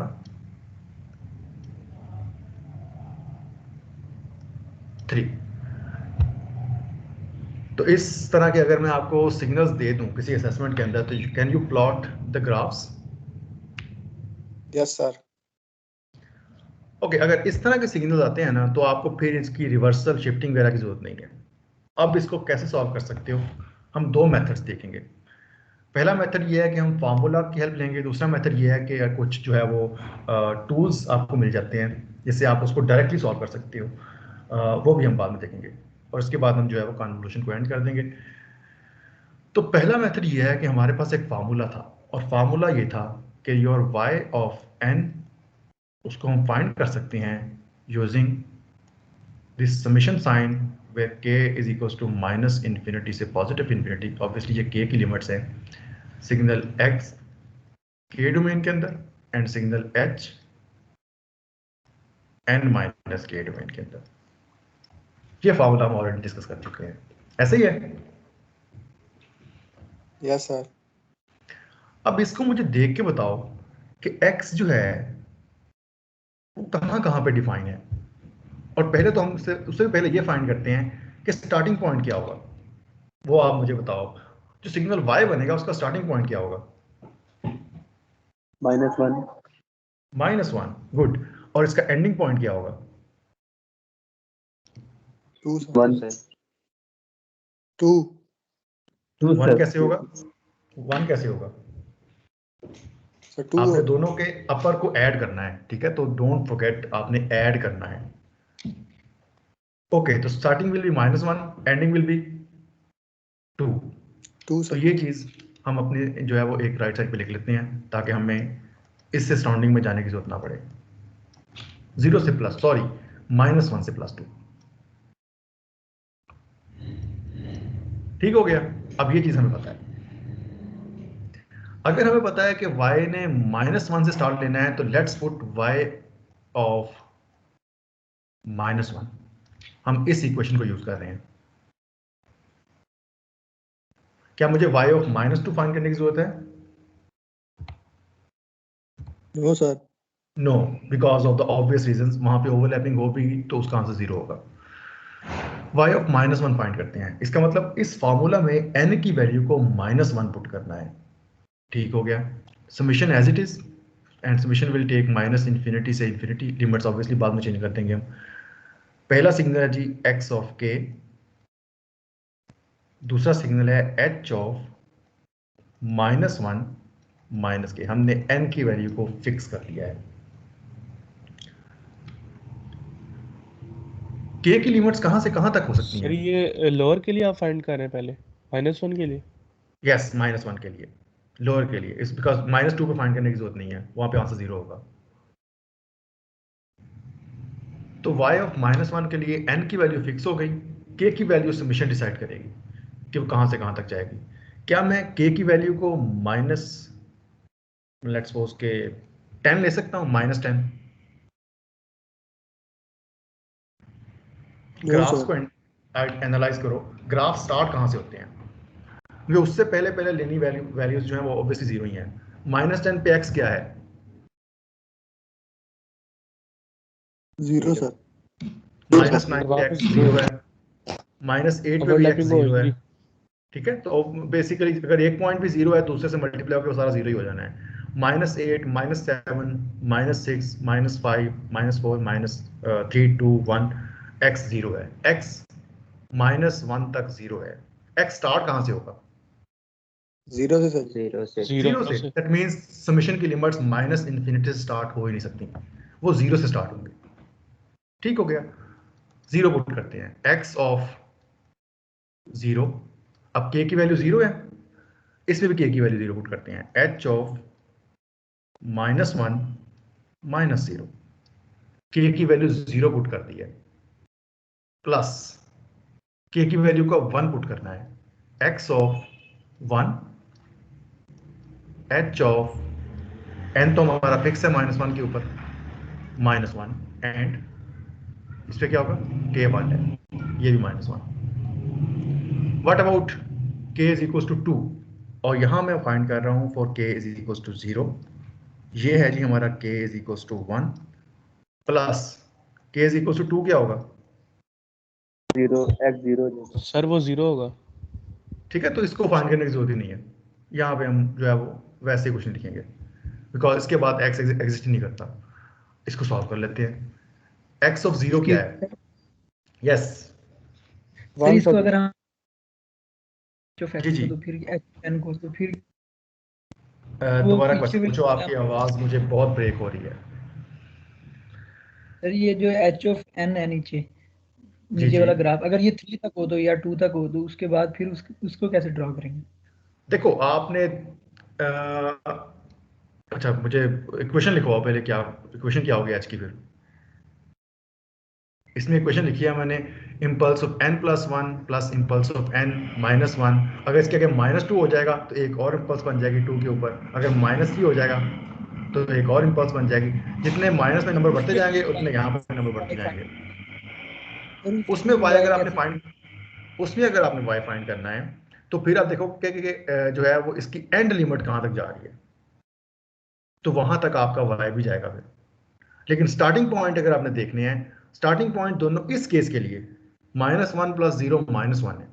[SPEAKER 1] 3। तो इस तरह के अगर मैं आपको सिग्नल्स दे दूं किसी असेसमेंट के अंदर, तो can you plot the graphs?
[SPEAKER 6] Yes sir.
[SPEAKER 1] Okay, अगर इस तरह के सिग्नल्स आते हैं ना, तो आपको फिर इसकी रिवर्सल शिफ्टिंग वगैरह की जरूरत नहीं है। अब इसको कैसे सॉल्व कर सकते हो? हम दो मेथड्स देखेंगे। पहला मेथड ये है कि हम फार्मूला की हेल्प लेंगे। दूसरा मेथड ये है कि कुछ जो है वो टूल्स आपको मिल जाते हैं जिससे आप उसको डायरेक्टली सॉल्व कर सकते हो। वो भी हम बाद में देखेंगे और उसके बाद हम जो है वो कन्वोल्यूशन को एंड कर देंगे। तो पहला मेथड ये है कि हमारे पास एक फार्मूला था और फार्मूला ये था कि योर y ऑफ n, उसको हम फाइंड कर सकते हैं using this summation sign where k is equals to minus infinity से पॉजिटिव इन्फिनिटी। ऑब्वियसली ये k की लिमिट्स है। सिग्नल x k डोमेन के अंदर and signal h n minus k domain के अंदर। ये फार्मूला हम ऑलरेडी डिस्कस कर चुके हैं, ऐसे ही है।
[SPEAKER 6] Yes sir.
[SPEAKER 1] अब इसको मुझे देख के बताओ कि x जो है वो कहाँ कहाँ पे डिफाइन है। और पहले तो हम उससे पहले ये फाइंड करते हैं कि स्टार्टिंग पॉइंट क्या होगा। वो आप मुझे बताओ, जो सिग्नल y बनेगा उसका स्टार्टिंग पॉइंट क्या होगा?
[SPEAKER 6] -1।
[SPEAKER 1] -1, गुड। और इसका एंडिंग पॉइंट क्या होगा?
[SPEAKER 6] 2 सर। 2
[SPEAKER 1] 1 कैसे होगा? 1 कैसे होगा?
[SPEAKER 6] सर 2
[SPEAKER 1] आपने दोनों के अपर को ऐड करना है, ठीक है? तो डोंट फॉरगेट, आपने ऐड करना है। ओके, तो starting will be -1, ending will be 2।
[SPEAKER 6] 2
[SPEAKER 1] तो
[SPEAKER 6] सर।
[SPEAKER 1] ये चीज हम अपने जो है वो एक राइट साइड पे लिख लेते हैं ताकि हमें इससे सराउंडिंग में जाने की जरूरत ना पड़े। 0 से प्लस, सॉरी, -1 से +2। ठीक हो गया। अब ये चीज हमें पता है। अगर हमें पता है कि y ने -1 से स्टार्ट लेना है, तो लेट्स पुट y ऑफ -1। हम इस इक्वेशन को यूज कर रहे हैं। क्या मुझे y ऑफ -2 फाइंड करने की जरूरत है?
[SPEAKER 6] No sir.
[SPEAKER 1] No, because of the obvious reasons. वहां पे ओवरलैपिंग होगी तो उसका आंसर 0 होगा। y ऑफ -1 फाइंड करते हैं। इसका मतलब इस फॉर्मूला में n की वैल्यू को -1 पुट करना है। ठीक हो गया। Summation as it is, and summation will take minus infinity से इन्फिनिटी। लिमिट्स ऑब्वियसली बाद में चेंज कर देंगे हम। पहला सिग्नल है जी x ऑफ k, दूसरा सिग्नल है h ऑफ -1 माइनस k। हमने n की वैल्यू को फिक्स कर लिया है। k की लिमिट्स कहां से कहां तक हो सकती
[SPEAKER 2] सर
[SPEAKER 1] हैं?
[SPEAKER 2] ये लोअर के लिए आप फाइंड कर रहे हैं पहले, -1 के लिए?
[SPEAKER 1] यस, -1 के लिए, लोअर के लिए। इस बिकॉज -2 पे फाइंड करने की जरूरत नहीं है, वहां पे आंसर 0 होगा। तो y ऑफ -1 के लिए n की वैल्यू फिक्स हो गई। k की वैल्यू समीशन डिसाइड करेगी कि वो कहां से कहां तक जाएगी। क्या मैं k की वैल्यू को लेट्स सपोज के 10 ले सकता हूं? -10।
[SPEAKER 6] No
[SPEAKER 1] graphs
[SPEAKER 6] sir.
[SPEAKER 1] को एनालाइज करो। ग्राफ स्टार्ट कहां से होते हैं? क्योंकि उससे पहले पहले लेनी वैल्यूज जो है वो ऑब्वियसली 0 ही है। -10 पे x क्या है?
[SPEAKER 6] 0 सर।
[SPEAKER 1] -9 पे
[SPEAKER 2] वापस
[SPEAKER 1] x 0 है। -8 पे भी x
[SPEAKER 2] ओवरलैपिंग
[SPEAKER 1] 0 है।
[SPEAKER 2] होगी।
[SPEAKER 1] ठीक है, तो बेसिकली अगर एक पॉइंट भी 0 है तो उससे मल्टीप्लाई होकर सारा 0 ही हो जाना है। -8, -7, -6, -5, -4, -3, 2, 1, x 0 है। x -1 तक 0 है। x स्टार्ट कहां से होगा?
[SPEAKER 6] 0 से सर।
[SPEAKER 5] 0 से।
[SPEAKER 1] 0 से। दैट मींस समेशन की लिमिट्स -इन्फिनिटी से स्टार्ट हो ही नहीं सकती, वो 0 से स्टार्ट होंगे। ठीक हो गया। 0 पुट करते हैं, x ऑफ 0। अब k की वैल्यू 0 है, इसमें भी k की वैल्यू 0 पुट करते हैं। h ऑफ -1 -0, k की वैल्यू 0 पुट कर दी है, प्लस k की वैल्यू को 1 पुट करना है। x of 1, h of n तो हमारा फिक्स है -1 के ऊपर, -1, एंड इस पे क्या होगा? k 1 है, ये भी -1। What about k is equal to 2, और यहाँ मैं फाइंड कर रहा हूँ for k is equal to 0। ये है जी हमारा k is equal to 1 plus k is equal to 2 क्या होगा?
[SPEAKER 6] 0 x 0।
[SPEAKER 2] सर वो 0 होगा।
[SPEAKER 1] ठीक है, तो इसको फाइंड करने की जरूरत ही नहीं है। यहाँ पे हम जो है वो वैसे ही क्वेश्चन लिखेंगे बिकॉज इसके बाद x एग्जिस्ट नहीं करता। इसको सॉल्व कर लेते हैं। x ऑफ 0 क्या है? यस
[SPEAKER 3] सर इसको अगर हम जो
[SPEAKER 1] जी
[SPEAKER 3] फैक्टर
[SPEAKER 1] जी,
[SPEAKER 3] को तो फिर n को तो फिर
[SPEAKER 1] दोबारा
[SPEAKER 3] पीछे
[SPEAKER 1] क्वेश्चन
[SPEAKER 3] भी
[SPEAKER 1] पूछो, आपकी आवाज मुझे बहुत ब्रेक हो रही है।
[SPEAKER 3] सर ये जो h ऑफ n है नीचे
[SPEAKER 1] जी
[SPEAKER 3] नीचे
[SPEAKER 1] जी,
[SPEAKER 3] वाला ग्राफ, अगर ये 3 तक हो तो या 2 तक हो तो उसके बाद फिर उसको कैसे ड्रॉ करेंगे?
[SPEAKER 1] देखो आपने अच्छा मुझे इक्वेशन लिखवाओ पहले, क्या इक्वेशन क्या होगी h की? फिर इसमें इक्वेशन लिखी है मैंने, impulse of n plus one plus impulse of n minus one. अगर इसके आगे -2 हो जाएगा तो एक और इम्पल्स बन जाएगी 2 के ऊपर। अगर -3 हो जाएगा तो एक और इम्पल्स बन जाएगी। जितने माइनस में नंबर बढ़ते जाएंगे उतने यहाँ पर नंबर बढ़ते जाएंगे। उसमें y अगर आपने फाइंड उसमें अगर आपने y फाइंड करना है तो फिर आप देखो कि जो है वो इसकी एंड लिमिट कहाँ तक जा रही है, तो वहां तक आपका y भी जाएगा फिर। लेकिन स्टार्टिंग पॉइंट अगर आपने देखने हैं, स्टार्टिंग पॉइंट दोनों इस केस के लिए -1 प्लस 0 -1 है।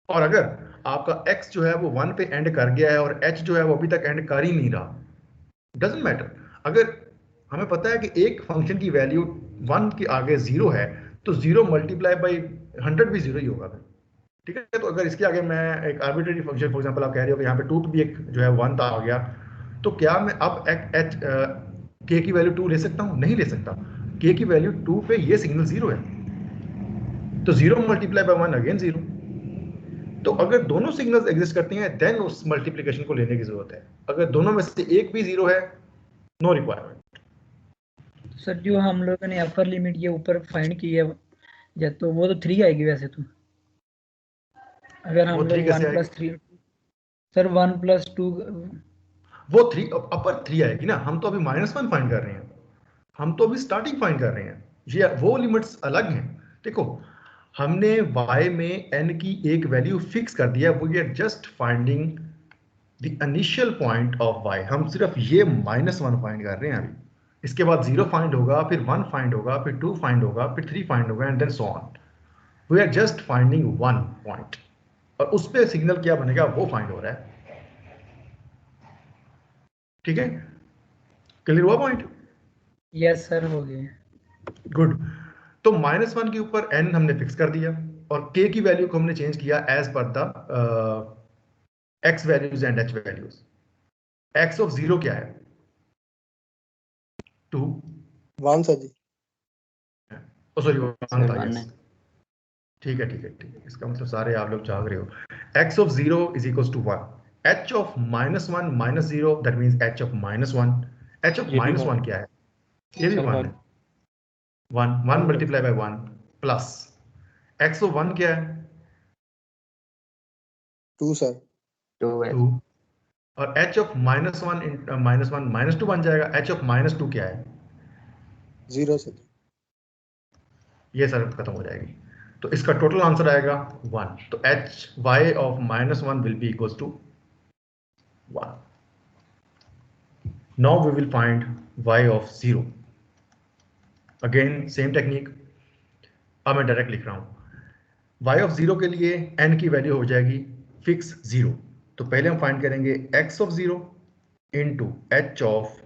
[SPEAKER 1] और अगर आपका x जो है वो 1 पे एंड कर गया है और h जो है वो अभी तक एंड कर ही नहीं रहा, डजेंट मैटर। अगर हमें पता है कि एक फंक्शन की वैल्यू 1 के आगे 0 है तो 0 मल्टीप्लाई बाई 100 भी 0 ही होगा फिर। ठीक है, तो अगर इसके आगे मैं एक आर्बिट्रेरी फंक्शन, फॉर एग्जांपल आप कह रहे हो कि यहाँ पे 2 पे भी एक जो है 1 आ गया, तो क्या मैं अब k की वैल्यू 2 ले सकता हूँ? नहीं ले सकता। k की वैल्यू 2 पे ये सिग्नल 0 है, तो 0 मल्टीप्लाई बाय 1 अगेन 0। तो अगर दोनों सिग्नल्स एग्जिस्ट करती हैं देन उस मल्टीप्लिकेशन को लेने की जरूरत है। अगर दोनों में से एक भी 0 है, नो रिक्वायरमेंट।
[SPEAKER 3] सर जो हम लोगों ने अपर लिमिट ये ऊपर फाइंड की है या तो वो तो 3 आएगी वैसे तो, अगर हम
[SPEAKER 1] वो 3
[SPEAKER 3] लोग
[SPEAKER 1] कैसे
[SPEAKER 3] 1
[SPEAKER 1] आएगी?
[SPEAKER 3] प्लस 3 सर 1 प्लस 2
[SPEAKER 1] वो 3 अपर 3 आएगी ना। हम तो अभी -1 फाइंड कर रहे हैं, हम तो अभी स्टार्टिंग फाइंड कर रहे हैं। ये वो लिमिट्स अलग हैं। देखो हमने y में n की एक वैल्यू फिक्स कर दिया, we are just finding the initial point of y। हम सिर्फ ये -1 फाइंड कर रहे हैं अभी। इसके बाद 0 फाइंड होगा, फिर 1 फाइंड होगा, फिर 2 फाइंड होगा, फिर 3 फाइंड होगा and then so on. We are just finding 1 point, और उस पे सिग्नल क्या बनेगा वो फाइंड हो रहा है। ठीक है, क्लियर हुआ पॉइंट?
[SPEAKER 3] यस सर हो गए।
[SPEAKER 1] गुड। तो -1 के ऊपर n हमने फिक्स कर दिया और k की वैल्यू को हमने चेंज किया एज पर the x values and h values. x of 0 क्या है? 2
[SPEAKER 6] 1 सर जी।
[SPEAKER 1] सॉरी 1 था,
[SPEAKER 5] वन
[SPEAKER 1] यस।
[SPEAKER 5] है।
[SPEAKER 1] ठीक है ठीक है ठीक है, इसका मतलब सारे आप लोग जाग रहे हो। x of 0 is equal to 1, h of -1 -0 that means h of -1। h of
[SPEAKER 2] ये भी
[SPEAKER 1] -1
[SPEAKER 2] 1
[SPEAKER 1] क्या है? ये भी
[SPEAKER 2] सर
[SPEAKER 1] 1 है। 1 multiply by 1 plus x of 1 क्या है?
[SPEAKER 6] 2 सर।
[SPEAKER 5] 2 है।
[SPEAKER 1] 2। और h ऑफ -1 -2 बन जाएगा। h ऑफ -2 क्या है?
[SPEAKER 6] 0 सर।
[SPEAKER 1] ये सर खत्म हो जाएगी, तो इसका टोटल आंसर आएगा 1। तो h y of -1 will be equal to 1। Now we will find y of 0। Again same technique. अब मैं डायरेक्ट लिख रहा हूं। y ऑफ 0 के लिए n की वैल्यू हो जाएगी फिक्स 0। तो पहले हम फाइंड करेंगे x of 0 into h of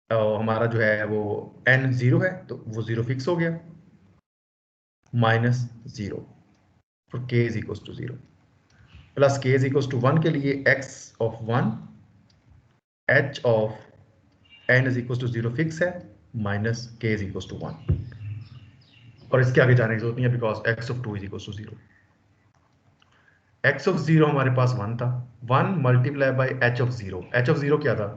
[SPEAKER 1] हमारा जो है वो n 0 है तो वो 0 फिक्स हो गया, -0 for k is equal to 0 plus k is equal to 1 के लिए x of 1, h of n is equal to 0 fix है, minus k is equal to 1। और इसके आगे जाने की जरूरत नहीं है because x of 2 is equal to 0। x of 0 हमारे पास 1 था, 1 multiply by h of 0। h of 0 क्या था?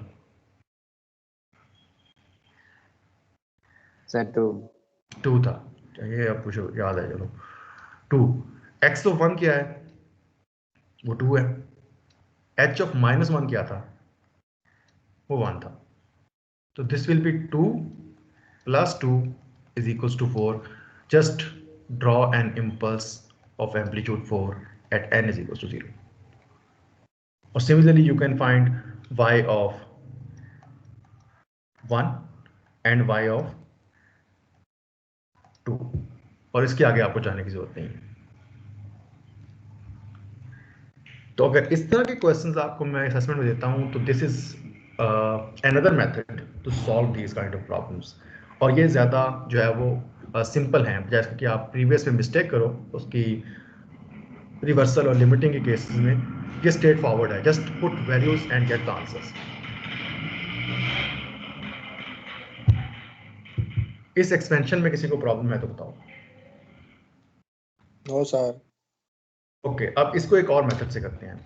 [SPEAKER 5] सर 2
[SPEAKER 1] 2 था। ये अब पूछो, याद है, चलो 2। x ऑफ 1 क्या है? वो 2 है। h ऑफ -1 क्या था? वो 1 था। तो this will be 2 plus 2 is equal to 4। Just draw an impulse of amplitude 4 at n is equals to 0. Or similarly, you can find y of 1 and y of 2, और इसके आगे आपको जाने की जरूरत नहीं है। तो अगर इस तरह के क्वेश्चंस आपको मैं असेसमेंट में देता हूं तो this is another method to solve these kind of problems, और ये ज़्यादा जो है वो सिंपल हैं, जैसे कि आप प्रीवियस में मिस्टेक करो उसकी रिवर्सल और लिमिटिंग के केसेस में ये स्ट्रेट फॉरवर्ड है, just put values and get the answers. इस एक्सपेंशन में किसी को प्रॉब्लम है तो बताओ।
[SPEAKER 6] No sir.
[SPEAKER 1] ओके, अब इसको एक और मेथड से करते हैं।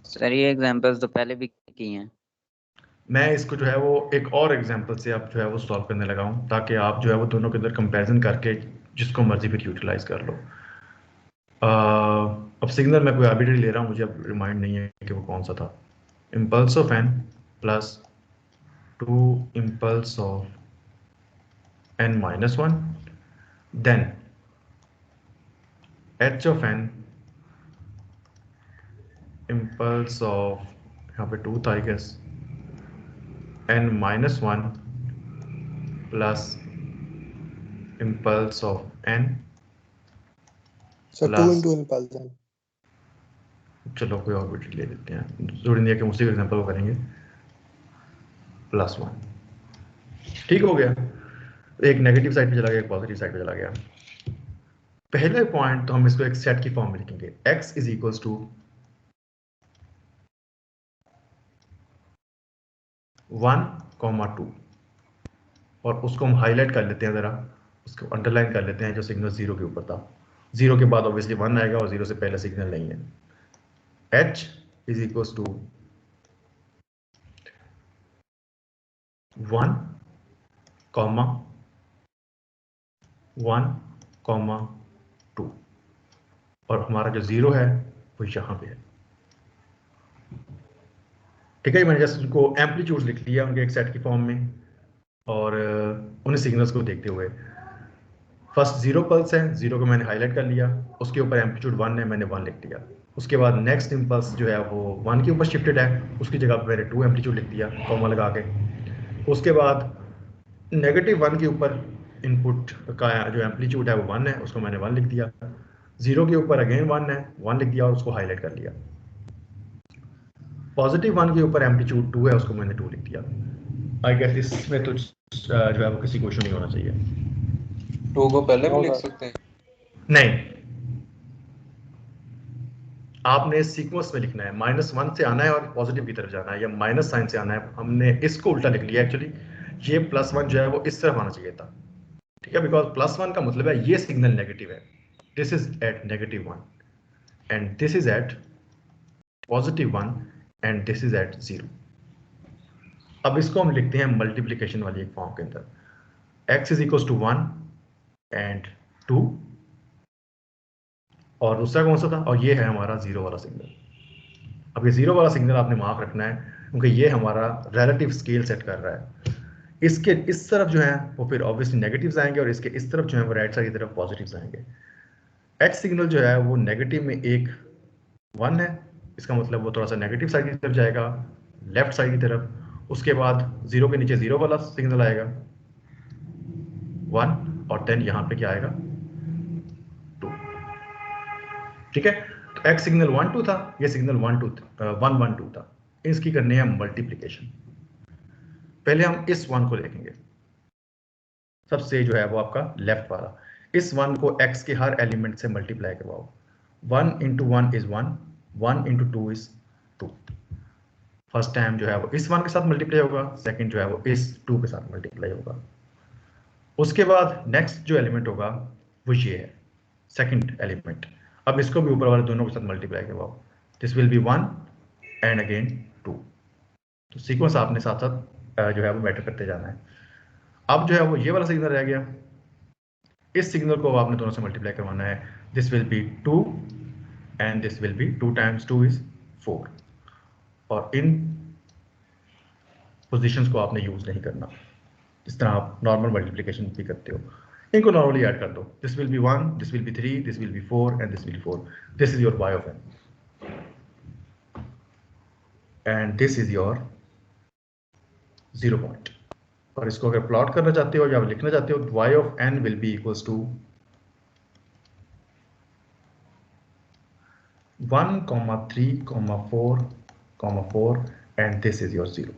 [SPEAKER 5] सर ये एग्जांपल्स तो पहले भी की हैं।
[SPEAKER 1] मैं इसको जो है वो एक और एग्जांपल से आप जो है वो सॉल्व करने लगा हूं, ताकि आप जो है वो दोनों के अंदर कंपैरिजन करके जिसको मर्जी फिर यूटिलाइज कर लो। अब सिग्नल मैं कोई आर्बिट्ररी ले रहा हूँ, मुझे अब रिमाइंड नहीं है कि वो कौन सा था। Impulse of n plus 2 impulse of n minus 1, then h of n impulse of यहाँ पे 2 था I guess, n minus 1 plus impulse of n
[SPEAKER 6] sir 2
[SPEAKER 1] plus,
[SPEAKER 6] into impulse n।
[SPEAKER 1] चलो कोई और बिट ले लेते हैं, जरूरी नहीं है कि उसी एग्जांपल को करेंगे, +1। ठीक हो गया, एक नेगेटिव साइड पे चला गया, एक पॉजिटिव साइड पे चला गया। पहले पॉइंट तो हम इसको एक सेट की फॉर्म में लिखेंगे, x इज इक्वल्स टू 1, 2, और उसको हम हाईलाइट कर लेते हैं, जरा उसको अंडरलाइन कर लेते हैं, जो सिग्नल 0 के ऊपर था। 0 के बाद ऑब्वियसली 1 आएगा और 0 से पहले सिग्नल नहीं है। h इज इक्वल्स टू 1, 1, 2, और हमारा जो 0 है वो यहाँ पे है। ठीक है, मैंने जस्ट उनको एम्पलीट्यूड लिख लिया उनके एक सेट की फॉर्म में, और उन सिग्नल्स को देखते हुए फर्स्ट 0 पल्स है, 0 को मैंने हाईलाइट कर लिया, उसके ऊपर एम्पलीट्यूड 1 है, मैंने 1 लिख दिया। उसके बाद नेक्स्ट इम्पल्स जो है वो 1 के ऊपर शिफ्टेड है, उसकी जगह पर मैंने 2 एम्पलीट्यूड लिख दिया कॉमा लगा के। उसके बाद नेगेटिव 1 के ऊपर इनपुट का जो एम्पलीट्यूड है वो 1 है, उसको मैंने 1 लिख दिया। 0 के ऊपर अगेन 1 है, 1 लिख दिया और उसको हाईलाइट कर लिया। पॉजिटिव 1 के ऊपर एम्पलीट्यूड 2 है, उसको मैंने 2 लिख दिया। आई गेस इसमें तो जो है वो किसी को इशू नहीं होना चाहिए।
[SPEAKER 4] 2 को पहले भी लिख सकते हैं?
[SPEAKER 1] नहीं, आपने सीक्वेंस में लिखना है, -1 से आना है और पॉजिटिव की तरफ जाना है, या माइनस साइन से आना है। हमने इसको उल्टा लिख लिया एक्चुअली, ये +1 जो है वो इस तरफ आना चाहिए था। ठीक है, बिकॉज +1 का मतलब है ये सिग्नल नेगेटिव है, this is at -1 and this is at +1 and this is at 0। अब इसको हम लिखते हैं मल्टीप्लीकेशन वाली एक फॉर्म के अंदर, x is equal to 1 and 2, और दूसरा कौन सा था, और ये है हमारा 0 वाला सिग्नल। अब ये 0 वाला सिग्नल आपने मार्क रखना है, क्योंकि ये हमारा रिलेटिव स्केल सेट कर रहा है। इसके इस तरफ जो है वो फिर ऑब्वियसली नेगेटिव्स आएंगे, और इसके इस तरफ जो है वो राइट साइड की तरफ पॉजिटिव्स आएंगे। x सिग्नल जो है वो नेगेटिव में एक 1 है, इसका मतलब वो थोड़ा सा नेगेटिव साइड की तरफ जाएगा, लेफ्ट साइड की तरफ। उसके बाद 0 के नीचे 0 वाला सिग्नल आएगा 1, और देन यहाँ पे क्या आएगा 2। ठीक है, तो x सिग्नल 1, 2 था, ये सिग्नल 1, 1, 2 था। इसकी करनी है मल्टीप्लीकेशन। पहले हम इस 1 को देखेंगे, सबसे जो है वो आपका लेफ्ट वाला। इस 1 को x के हर एलिमेंट से मल्टीप्लाई करवाओ। 1 into 1 is 1, 1 into 2 is 2। First time जो है वो इस 1 के साथ मल्टीप्लाई होगा, सेकंड जो है वो इस 2 के साथ मल्टीप्लाई होगा। उसके बाद नेक्स्ट जो एलिमेंट होगा वो ये है, सेकंड एलिमेंट। अब इसको भी ऊपर वाले दोनों के साथ मल्टीप्लाई करवाओ, this will B 1 and again 2। तो सीक्वेंस आपने साथ साथ जो है वो मैटर करते जाना है। अब जो है वो ये वाला सिग्नल रह गया, इस सिग्नल को आपने दोनों से मल्टीप्लाई करवाना है, this will be 2 and this will be 2 times 2 is 4। और इन पोजीशंस को आपने यूज नहीं करना, जिस तरह आप नॉर्मल मल्टीप्लिकेशन भी करते हो। इनको नॉर्मली ऐड कर दो. This will B 1, this will B 3, this will B 4 and this will B 4. This is your y of n and this is your 0 point. और इसको अगर प्लॉट करना चाहते हो या लिखना चाहते हो, y of n will be equals to 1, 3, 4, 4 and this is your 0.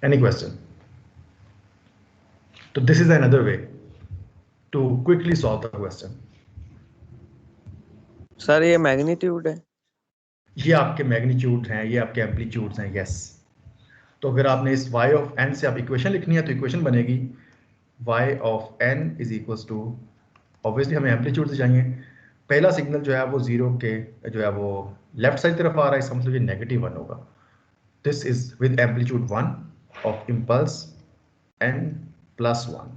[SPEAKER 1] Any question? So this is another way to quickly solve the question.
[SPEAKER 7] Sir ये मैग्नीट्यूड है?
[SPEAKER 1] ये आपके मैग्नीट्यूड हैं, ये आपके एम्पलीट्यूड्स हैं. यस. तो अगर आपने इस y of n से आप इक्वेशन लिखनी है तो इक्वेशन बनेगी y of n is equals to, obviously हमें एम्पलीट्यूड से चाहिए. पहला सिग्नल जो है वो 0 के जो है वो लेफ्ट साइड तरफ आ रहा है, इसका मतलब ये -1 होगा. This is with amplitude 1 of impulse n + 1.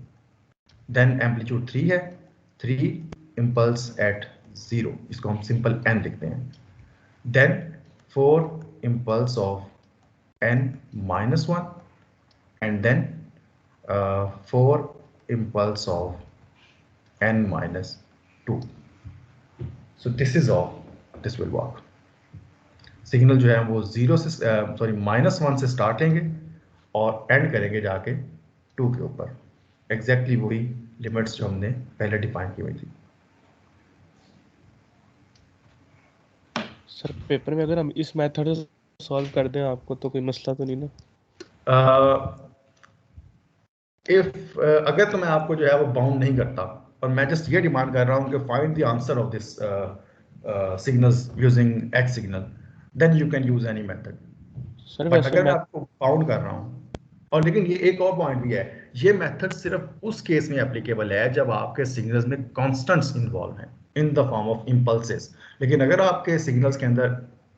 [SPEAKER 1] Then amplitude 3 है, 3 इम्पल्स एट 0, इसको हम सिंपल n लिखते हैं. Then 4 impulse of n - 1 and then 4 impulse of n - 2. So this is all. This will work. Signal जो है वो 0 से -1 से स्टार्ट लेंगे और एंड करेंगे जाके 2 के ऊपर. एग्जैक्टली वही लिमिट्स जो हमने पहले डिफाइन की हुई थी.
[SPEAKER 2] सर पेपर में अगर हम इस मेथड से सॉल्व कर दें आपको तो कोई मसला तो नहीं ना?
[SPEAKER 1] अगर तो मैं आपको जो है वो बाउंड नहीं करता और मैं जस्ट ये डिमांड कर रहा हूँ कि find the answer of this signals using x signal, then you can use any method.
[SPEAKER 2] Sir
[SPEAKER 1] but
[SPEAKER 2] वैसे
[SPEAKER 1] अगर मैं आपको बाउंड कर रहा हूँ, और लेकिन ये एक और पॉइंट भी है, ये मेथड सिर्फ उस केस में एप्लीकेबल है जब आपके सिग्नल्स में कॉन्स्टेंट्स इन्वॉल्व हैं in the form of impulses. लेकिन अगर आपके सिग्नल्स के अंदर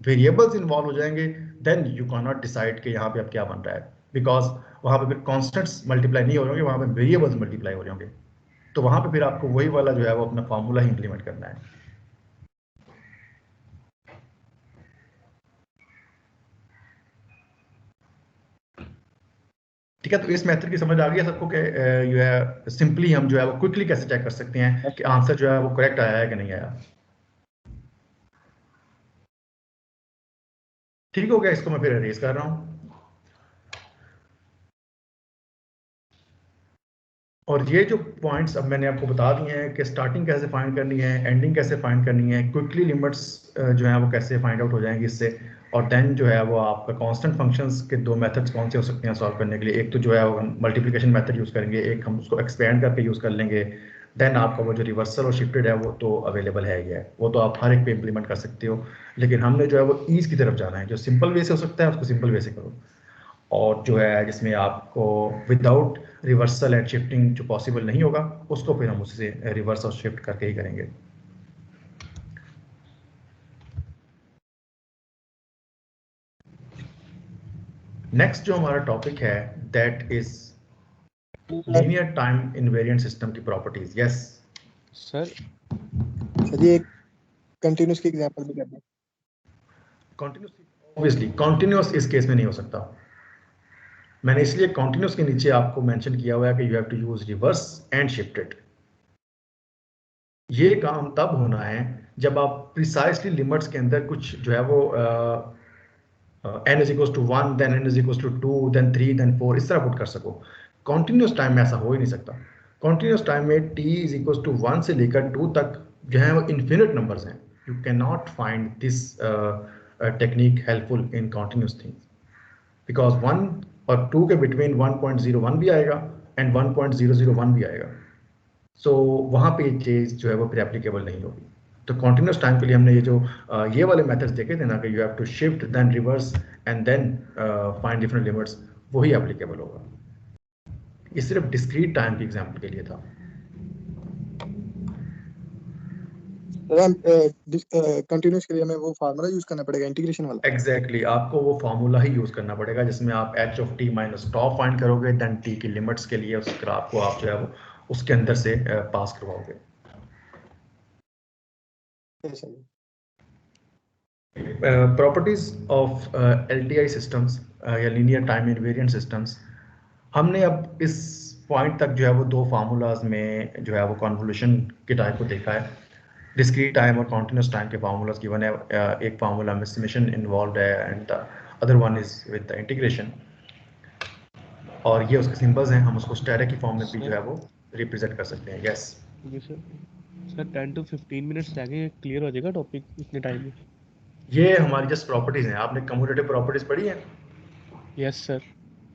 [SPEAKER 1] वेरिएबल्स इन्वॉल्व हो जाएंगे, then you can not decide कि यहाँ पे अब क्या बन रहा है, बिकॉज वहाँ पे फिर कॉन्स्टेंट्स मल्टीप्लाई नहीं हो रहे होंगे, वहाँ पे वेरिएबल्स मल्टीप्लाई हो रहे होंगे. तो वहाँ पे फिर आपको वही वाला जो है वो अपना फार्मूला ही इंप्लीमेंट करना है. ठीक है. तो इस मेथड की समझ आ गई है सबको कि जो है सिंपली हम जो है वो क्विकली कैसे चेक कर सकते हैं कि आंसर जो है वो करेक्ट आया है कि नहीं आया. ठीक हो गया. इसको मैं फिर अरेज कर रहा हूँ. और ये जो पॉइंट्स अब मैंने आपको बता दिए हैं कि स्टार्टिंग कैसे फाइंड करनी है, एंडिंग कैसे फाइंड करनी है, क्विकली लिमिट्स जो है वो कैसे फाइंड आउट हो जाएंगी इससे, और देन जो है वो आपका कांस्टेंट फंक्शंस के 2 मेथड्स कौन से हो सकते हैं सॉल्व करने के लिए. एक तो जो है वो हम मल्टीप्लिकेशन मेथड यूज़ करेंगे, एक हम उसको एक्सपेंड करके यूज़ कर लेंगे. देन आपका वो जो रिवर्सल और शिफ्टेड है वो तो अवेलेबल है ही है, वो तो आप हर एक पे इम्प्लीमेंट कर सकते हो. लेकिन हमने जो है वो ईज़ की तरफ जाना है. जो सिंपल वे से हो सकता है उसको सिंपल वे से करो, और जो है जिसमें आपको विदाउट रिवर्सल एंड शिफ्टिंग जो पॉसिबल नहीं होगा उसको फिर हम उससे रिवर्स और शिफ्ट करके ही करेंगे. नेक्स्ट जो हमारा टॉपिक है that is linear time invariant system की प्रॉपर्टीज. यस
[SPEAKER 2] सर
[SPEAKER 6] ये कंटिन्यूस की एग्जांपल भी करना.
[SPEAKER 1] कंटिन्यूस ऑब्वियसली कंटिन्यूस इस केस में नहीं हो सकता. मैंने इसलिए कंटिन्यूस के नीचे आपको मेंशन किया हुआ है कि you have to use reverse and shifted. ये काम तब होना है जब आप प्रिसाइसली लिमिट्स के अंदर कुछ जो है वो n is equals to 1, then n is equals to 2, then 3, then 4 इस तरह पुट कर सको. कॉन्टिन्यूस टाइम में ऐसा हो ही नहीं सकता. कॉन्टिन्यूस टाइम में t is equals to 1 से लेकर 2 तक जो है वो इन्फिनिट नंबर्स हैं. You can not find this technique helpful in continuous things, because 1 और 2 के बिटवीन 1.01 भी आएगा एंड 1.001 भी आएगा. सो वहाँ पे ये चीज़ जो है वो फिर एप्लीकेबल नहीं होगी. तो कॉन्टिन्यूस टाइम के लिए हमने ये जो ये वाले मेथड्स देखे थे ना कि you have to shift then reverse and then find different limits, वही एप्लीकेबल होगा. ये सिर्फ डिस्क्रीट टाइम की एग्जांपल के लिए था.
[SPEAKER 6] कंटिन्यूस के लिए हमें वो फार्मूला यूज करना पड़ेगा इंटीग्रेशन वाला.
[SPEAKER 1] एग्जैक्टली आपको वो फार्मूला ही यूज करना पड़ेगा जिसमें आप h of t minus tau find करोगे, देन t की लिमिट्स के लिए उस ग्राफ को आप जो है वो उसके अंदर से पास करवाओगे. प्रॉपर्टीज ऑफ LTI सिस्टम्स या लीनियर टाइम इनवेरिएंट सिस्टम्स. हमने अब इस पॉइंट तक जो है वो दो फार्मूलाज में जो है वो कॉन्वोल्यूशन के टाइप को देखा है। डिस्क्रीट टाइम और कॉन्टिन्यूस टाइम के फार्मूलाज गिवन है। एक फार्मूला में समेशन इन्वॉल्व है and the other one is with the integration, और ये उसके सिंबल्स हैं। हम उसको स्टेरिक की फॉर्म में भी जो है वो रिप्रेजेंट कर सकते हैं। यस
[SPEAKER 2] सर 10 to 15 मिनट्स रह गए, क्लियर हो जाएगा टॉपिक इतने टाइम में?
[SPEAKER 1] ये हमारी जस्ट प्रॉपर्टीज हैं। आपने कम्यूटेटिव प्रॉपर्टीज पढ़ी हैं?
[SPEAKER 2] Yes sir.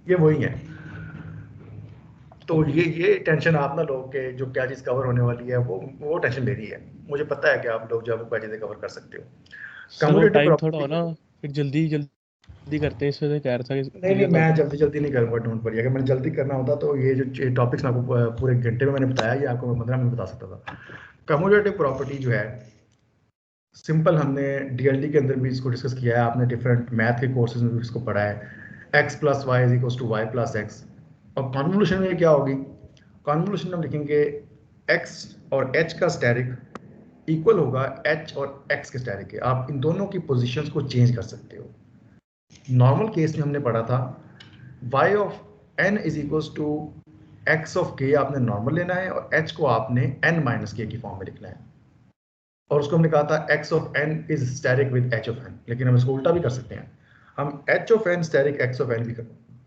[SPEAKER 1] ये वही है। तो ये टेंशन आप ना लोग के जो क्या चीज़ कवर होने वाली है वो टेंशन ले रही है। मुझे पता है कि आप लोग जो क्या चीज़ें कवर कर सकते हो।
[SPEAKER 2] सर टाइम थोड़ा हो ना, फिर जल्दी करते हैं, इस वजह से कह रहा था कि
[SPEAKER 1] नहीं मैं जल्दी नहीं करूँगा, डोंट वरी। अगर मैंने जल्दी करना होता तो ये जो टॉपिक्स आपको पूरे घंटे में मैंने बताया, ये आपको मैं 15 मिनट बता सकता था। कम्यूटेटिव प्रॉपर्टी जो है सिंपल, हमने डीएलडी के अंदर भी इसको डिस्कस किया है, आपने डिफरेंट मैथ के कोर्सेज में भी इसको पढ़ा है। x + y = y + x। और कॉन्वोल्यूशन में क्या होगी? कॉन्वोल्यूशन में हम लिखेंगे x और h का स्टेरिक इक्वल होगा h और x के स्टेरिक के। आप इन दोनों की पोजीशंस को चेंज कर सकते हो। नॉर्मल केस में हमने पढ़ा था y of n = x of k आपने नॉर्मल लेना है और h को आपने n - k की फॉर्म में लिखना है। और उसको हमने कहा था x of n is steric with h of n। लेकिन हम इसको उल्टा भी कर सकते हैं, हम h of n steric x of n भी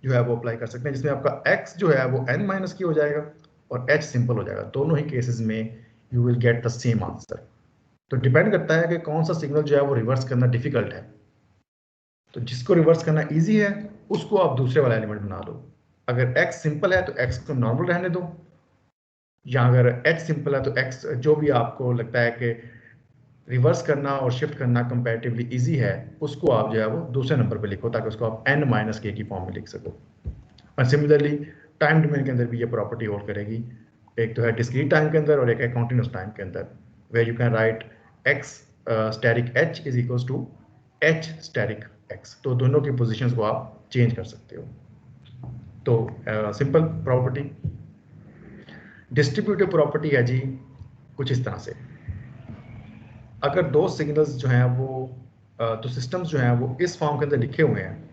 [SPEAKER 1] जो है वो अप्लाई कर सकते हैं, जिसमें आपका x जो है वो n - k हो जाएगा और h सिंपल हो जाएगा। दोनों ही केसेस में you will get the same answer. तो डिपेंड करता है कि कौन सा सिग्नल जो है वो रिवर्स करना डिफिकल्ट है। तो जिसको रिवर्स करना इजी है उसको आप दूसरे वाला एलिमेंट बना दो। अगर x सिंपल है तो x को नॉर्मल रहने दो, या अगर h सिंपल है तो x जो भी आपको लगता है कि रिवर्स करना और शिफ्ट करना कंपैरेटिवली इजी है उसको आप जो है वो दूसरे नंबर पे लिखो, ताकि उसको आप n - k की फॉर्म में लिख सको। और सिमिलरली टाइम डोमेन के अंदर भी ये प्रॉपर्टी होल्ड करेगी। एक तो है डिस्क्रीट टाइम के अंदर और एक है कॉन्टिन्यूस टाइम के अंदर, where you can write x static h = h static x। तो दोनों की पोजीशंस को आप चेंज कर सकते हो। तो सिंपल प्रॉपर्टी। डिस्ट्रीब्यूटिव प्रॉपर्टी है जी कुछ इस तरह से, अगर दो सिग्नल्स जो हैं वो तो सिस्टम्स जो हैं वो इस फॉर्म के अंदर लिखे हुए हैं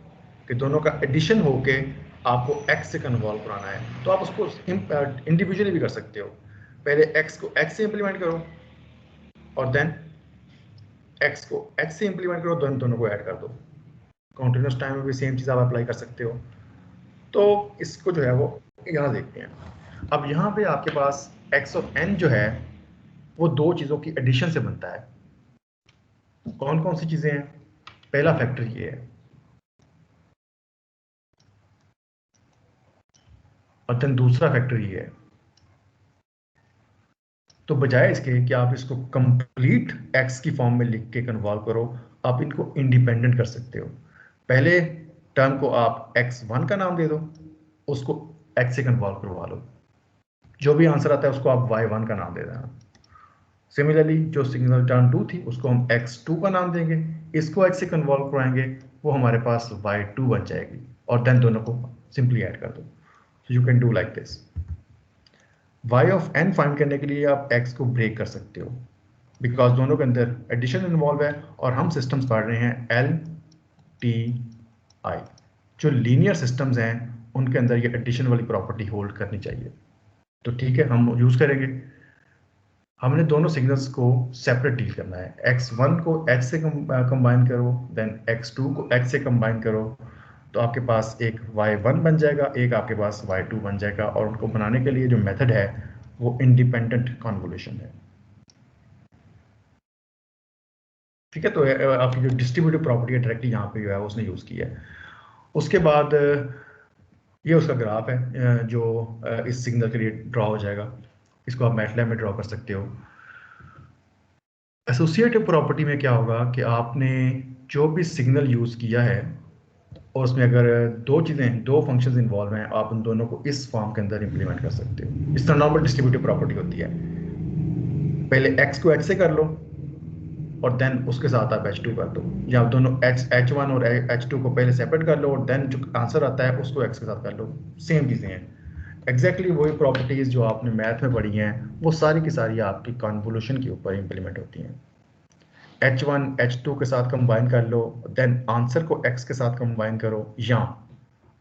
[SPEAKER 1] कि दोनों का एडिशन होके आपको x से कन्वॉल्व कराना है, तो आप उसको इंडिविजुअली भी कर सकते हो। पहले x को x से इंप्लीमेंट करो और देन x को h से इंप्लीमेंट करो, दोनों को ऐड कर दो। कॉन्टिन्यूस टाइम में भी सेम चीज़ आप अप्लाई कर सकते हो। तो इसको जो है वो यहाँ देखते हैं। अब यहाँ पे आपके पास x of n जो है वो दो चीज़ों की एडिशन से बनता है। कौन कौन सी चीजें हैं? पहला फैक्टर ये है, और देन दूसरा फैक्टर ये है। तो बजाय इसके कि आप इसको कंप्लीट x की फॉर्म में लिख के कन्वॉल्व करो, आप इनको इंडिपेंडेंट कर सकते हो। पहले टर्म को आप x1 का नाम दे दो, उसको x से कन्वॉल्व करवा लो, जो भी आंसर आता है उसको आप y1 का नाम दे देना। सिमिलरली जो सिग्नल टर्म 2 थी उसको हम x2 का नाम देंगे, इसको x से कन्वॉल्व कराएंगे, वो हमारे पास y2 बन जाएगी, और देन दोनों को सिंपली ऐड कर दो। So you can do like this। y of n find करने के लिए आप x को ब्रेक कर सकते हो, बिकॉज दोनों के अंदर एडिशन इन्वॉल्व है और हम सिस्टम्स पढ़ रहे हैं LTI। जो लीनियर सिस्टम्स हैं उनके अंदर ये एडिशन वाली प्रॉपर्टी होल्ड करनी चाहिए। तो ठीक है, हम यूज करेंगे। हमने दोनों सिग्नल्स को सेपरेट डील करना है। x1 को h से कंबाइन करो, देन x2 को h से कंबाइन करो, तो आपके पास एक y1 बन जाएगा, एक आपके पास y2 बन जाएगा। और उनको बनाने के लिए जो मेथड है वो इंडिपेंडेंट कन्वोल्यूशन है। ठीक है, तो आपकी जो डिस्ट्रीब्यूटिव प्रॉपर्टी है डायरेक्टली यहाँ पे जो है उसने यूज़ की है। उसके बाद ये उसका ग्राफ है जो इस सिग्नल के लिए ड्रॉ हो जाएगा। इसको आप मैटलैब में ड्रॉ कर सकते हो। एसोसिएटिव प्रॉपर्टी में क्या होगा कि आपने जो भी सिग्नल यूज़ किया है और उसमें अगर दो फंक्शंस इन्वॉल्व हैं, आप उन दोनों को इस फॉर्म के अंदर इंप्लीमेंट कर सकते हो। इस तरह नॉर्मल डिस्ट्रीब्यूटिव प्रॉपर्टी होती है। पहले x को h से कर लो और देन उसके साथ आप h2 कर दो, या आप दोनों h1 और h2 को पहले सेपरेट कर लो और देन जो आंसर आता है उसको x के साथ कर लो। सेम चीज़ें हैं, एग्जैक्टली वही प्रॉपर्टीज़ जो आपने मैथ में पढ़ी हैं वो सारी की सारी आपकी कन्वोल्यूशन के ऊपर इंप्लीमेंट होती हैं। h1 h2 के साथ कंबाइन कर लो, देन आंसर को x के साथ कंबाइन करो, या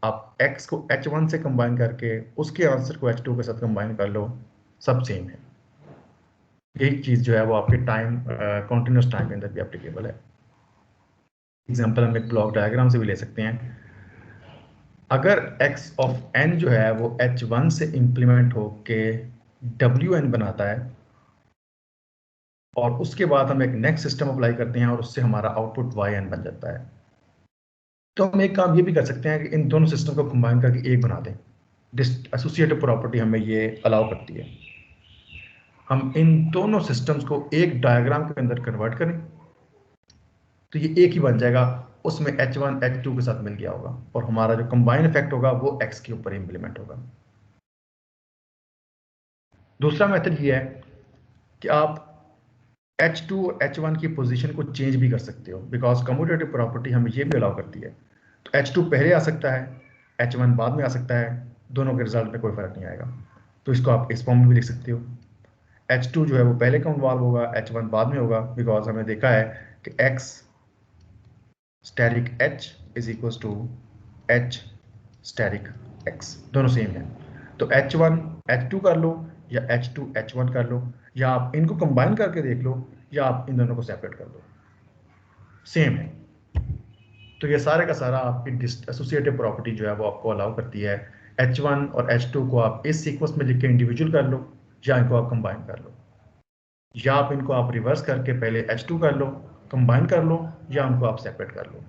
[SPEAKER 1] आप x को h1 से कंबाइन करके उसके आंसर को h2 के साथ कंबाइन कर लो, सब सेम है। यही चीज़ जो है वो आपके टाइम कॉन्टिन्यूस टाइम के अंदर भी एप्लीकेबल है। एग्जाम्पल हम एक ब्लॉक डायग्राम से भी ले सकते हैं। अगर x ऑफ n जो है वो h1 से इंप्लीमेंट होके wn बनाता है और उसके बाद हम एक नेक्स्ट सिस्टम अप्लाई करते हैं और उससे हमारा आउटपुट yn बन जाता है, तो हम एक काम ये भी कर सकते हैं कि इन दोनों सिस्टम को कंबाइन करके एक बना दें। एसोसिएटिव प्रॉपर्टी हमें ये अलाउ करती है। हम इन दोनों सिस्टम्स को एक डायग्राम के अंदर कन्वर्ट करें तो ये एक ही बन जाएगा, उसमें h1 h2 के साथ मिल गया होगा और हमारा जो कंबाइन इफेक्ट होगा वो x के ऊपर इंप्लीमेंट होगा। दूसरा मेथड ये है कि आप h2 और h1 की पोजीशन को चेंज भी कर सकते हो, बिकॉज कम्यूटेटिव प्रॉपर्टी हमें ये भी अलाउ करती है। तो h2 पहले आ सकता है, h1 बाद में आ सकता है, दोनों के रिजल्ट में कोई फर्क नहीं आएगा। तो इसको आप इस फॉर्म में भी लिख सकते हो। h2 जो है वो पहले इन्वॉल्व होगा, h1 बाद में होगा, बिकॉज हमें देखा है कि x static h is equal to h static x, दोनों सेम है। तो h1 h2 कर लो या h2 h1 कर लो, या आप इनको कंबाइन करके देख लो या आप इन दोनों को सेपरेट कर लो, सेम है। तो ये सारे का सारा आपकी एसोसिएटिव प्रॉपर्टी जो है वो आपको अलाउ करती है। h1 और h2 को आप इस सीक्वेंस में लिख के इंडिविजुअल कर लो या इनको आप कंबाइन कर लो, या आप इनको आप रिवर्स करके पहले h2 कर लो, कंबाइन कर लो, या उनको आप सेपरेट कर लो।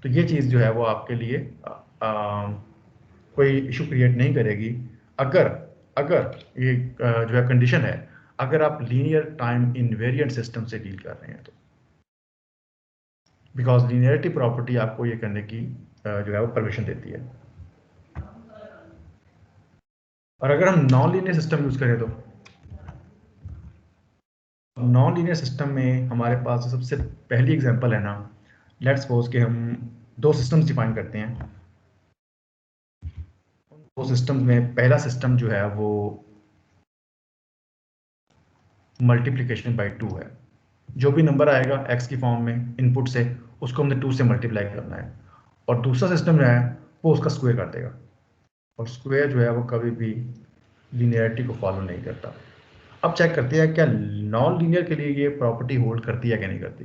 [SPEAKER 1] तो ये चीज़ जो है वो आपके लिए कोई इशू क्रिएट नहीं करेगी अगर ये जो है कंडीशन है, अगर आप लीनियर टाइम इनवेरिएंट सिस्टम से डील कर रहे हैं तो, बिकॉज लीनियरिटी प्रॉपर्टी आपको ये करने की जो है वो परमिशन देती है। और अगर हम नॉन लीनियर सिस्टम यूज करें तो नॉन लीनियर सिस्टम में हमारे पास सबसे पहली एग्जांपल है ना, लेट्स सपोज कि हम दो सिस्टम्स डिफाइन करते हैं। दो सिस्टम्स में पहला सिस्टम जो है वो मल्टीप्लिकेशन बाय 2 है। जो भी नंबर आएगा x की फॉर्म में इनपुट से, उसको हमने 2 से मल्टीप्लाई करना है, और दूसरा सिस्टम जो है वो उसका स्क्वायर कर देगा, और स्क्वायर जो है वो कभी भी लीनियरिटी को फॉलो नहीं करता। अब चेक करते हैं क्या नॉन लीनियर के लिए ये प्रॉपर्टी होल्ड करती है क्या नहीं करती।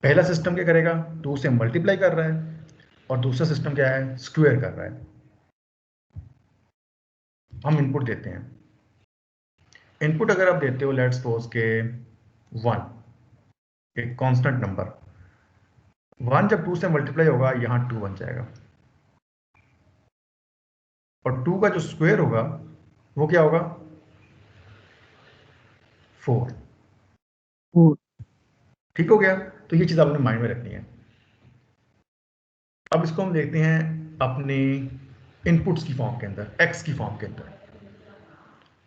[SPEAKER 1] पहला सिस्टम क्या करेगा, 2 से मल्टीप्लाई कर रहा है, और दूसरा सिस्टम क्या है, स्क्वायर कर रहा है। हम इनपुट देते हैं। इनपुट अगर आप देते हो लेट्स सपोज के 1, एक कांस्टेंट नंबर 1 जब 2 से मल्टीप्लाई होगा यहां 2 बन जाएगा, और 2 का जो स्क्वायर होगा वो क्या होगा, 4। ठीक हो गया। तो ये चीज आपने माइंड में रखनी है। अब इसको हम देखते हैं अपनी इनपुट्स की फॉर्म के अंदर, x की फॉर्म के अंदर।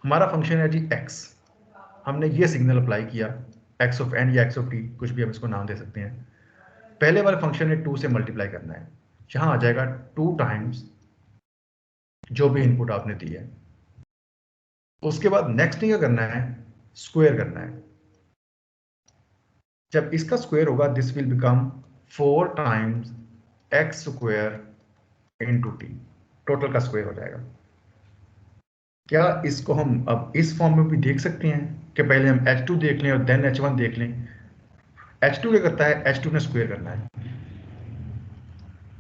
[SPEAKER 1] हमारा फंक्शन है जी x, हमने ये सिग्नल अप्लाई किया x ऑफ n या x ऑफ t, कुछ भी हम इसको नाम दे सकते हैं। पहले वाले फंक्शन है 2 से मल्टीप्लाई करना है, यहां आ जाएगा 2 टाइम्स जो भी इनपुट आपने दी है। उसके बाद नेक्स्ट क्या करना है, स्क्वायर करना है। जब इसका स्क्वायर होगा this will become 4 times x square into t, total का स्क्वायर हो जाएगा। क्या इसको हम अब इस फॉर्म में भी देख सकते हैं कि पहले हम h2 देख लें और देन h1 देख लें। h2 क्या करता है, h2 ने स्क्वायर करना है,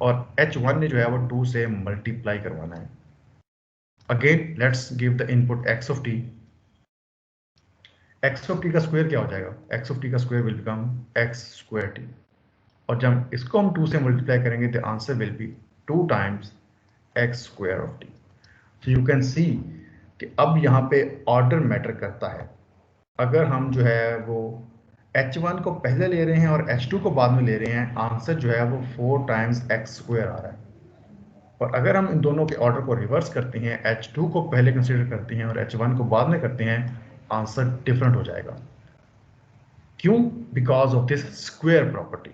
[SPEAKER 1] और h1 ने जो है वो 2 से मल्टीप्लाई करवाना है। Again let's give the input x of t। x of t का स्क्वायर क्या हो जाएगा, x ऑफ t का square will become x square t, और जब इसको हम 2 से मल्टीप्लाई करेंगे the answer will be 2 times x square of t। तो यू कैन सी कि अब यहाँ पे ऑर्डर मैटर करता है। अगर हम जो है वो h1 को पहले ले रहे हैं और h2 को बाद में ले रहे हैं, आंसर जो है वो 4 टाइम्स x स्क्वायर आ रहा है। और अगर हम इन दोनों के ऑर्डर को रिवर्स करते हैं, h2 को पहले कंसीडर करते हैं और h1 को बाद में करते हैं, आंसर डिफरेंट हो जाएगा। क्यों, because of this square property.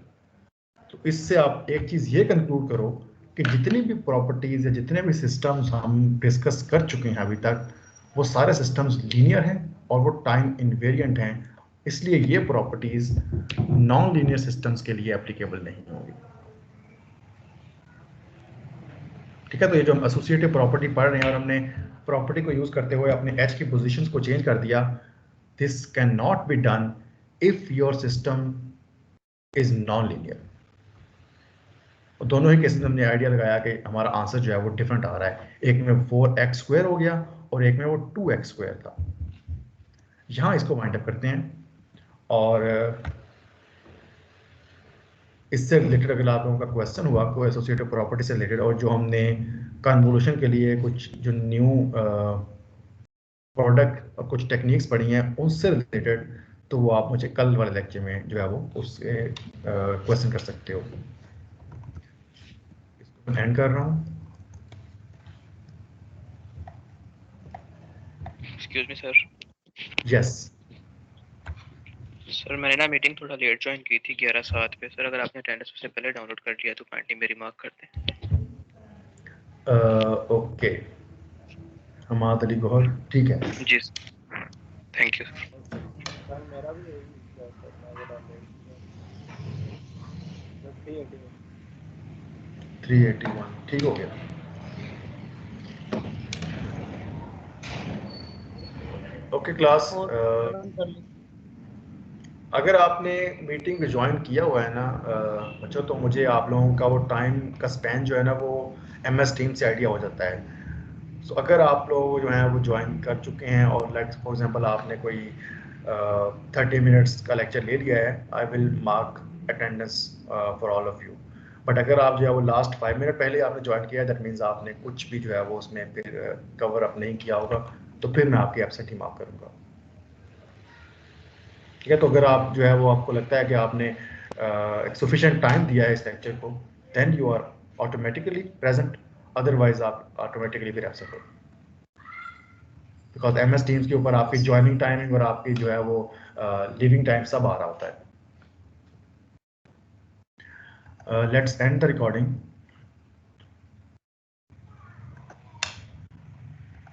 [SPEAKER 1] तो इससे आप एक चीज ये कंक्लूड करो कि जितनी भी प्रॉपर्टीज या जितने भी सिस्टम्स हम डिस्कस कर चुके हैं अभी तक, वो सारे सिस्टम्स लीनियर हैं और वो टाइम इनवेरिएंट हैं। इसलिए ये प्रॉपर्टीज नॉन लीनियर सिस्टम्स के लिए एप्लीकेबल नहीं होंगी। ठीक है, तो ये जो हम एसोसिएटिव प्रॉपर्टी पढ़ रहे हैं और हमने प्रॉपर्टी को यूज करते हुए अपने एच की पोजीशंस को चेंज कर दिया, this can not be done if your system is non linear. दोनों ही केसेस में हमने आइडिया लगाया कि हमारा आंसर जो है वो डिफरेंट आ रहा है, एक में 4x² हो गया और एक में वो 2x² था। यहाँ इसको वाइंड अप करते हैं और इससे रिलेटेड अगर आप लोगों का क्वेश्चन हुआ कोई एसोसिएटिव प्रॉपर्टी से रिलेटेड और जो हमने कन्वोल्यूशन के लिए कुछ जो न्यू प्रोडक्ट और कुछ टेक्निक्स पढ़ी हैं उनसे रिलेटेड, तो वो आप मुझे कल वाले लेक्चर में जो है वो उससे क्वेश्चन कर सकते हो। इसको मैं एंड कर रहा हूँ।
[SPEAKER 8] Excuse me sir.
[SPEAKER 1] Yes
[SPEAKER 8] sir मैंने ना मीटिंग थोड़ा लेट ज्वाइन की थी 11:07 पे। सर अगर आपने अटेंडेंस उससे पहले डाउनलोड कर लिया तो काइंडली मेरी मार्क कर दें।
[SPEAKER 1] ओके, हमाद अली गौहर, ठीक है
[SPEAKER 8] जी थैंक यू सर।
[SPEAKER 2] मेरा भी यही है सर, मैं वो डाउनलोड किया
[SPEAKER 1] 381 ठीक हो गया। ओके क्लास, अगर आपने मीटिंग ज्वाइन किया हुआ है ना बच्चों, तो मुझे आप लोगों का वो टाइम का स्पैन जो है ना वो MS टीम से आइडिया हो जाता है। सो अगर आप लोग जो हैं वो ज्वाइन कर चुके हैं और लाइक फॉर एग्जांपल आपने कोई 30 मिनट्स का लेक्चर ले लिया है, I will mark attendance for all of you. But अगर आप जो है वो लास्ट 5 मिनट पहले आपने ज्वाइन किया है, दैट मीन्स आपने कुछ भी जो है वो उसमें फिर कवर अप नहीं किया होगा, तो फिर मैं आपकी एब्सेंट ही मार्क करूँगा। ठीक है, तो अगर आप जो है वो आपको लगता है कि आपने एक सफिशिएंट टाइम दिया है इस लेक्चर को, then you are automatically present, otherwise आप ऑटोमेटिकली फिर एब्सेंट हो, बिकॉज MS टीम्स के ऊपर आपकी ज्वाइनिंग टाइमिंग और आपकी जो है वो लीविंग टाइम सब आ रहा होता है। Let's end the recording.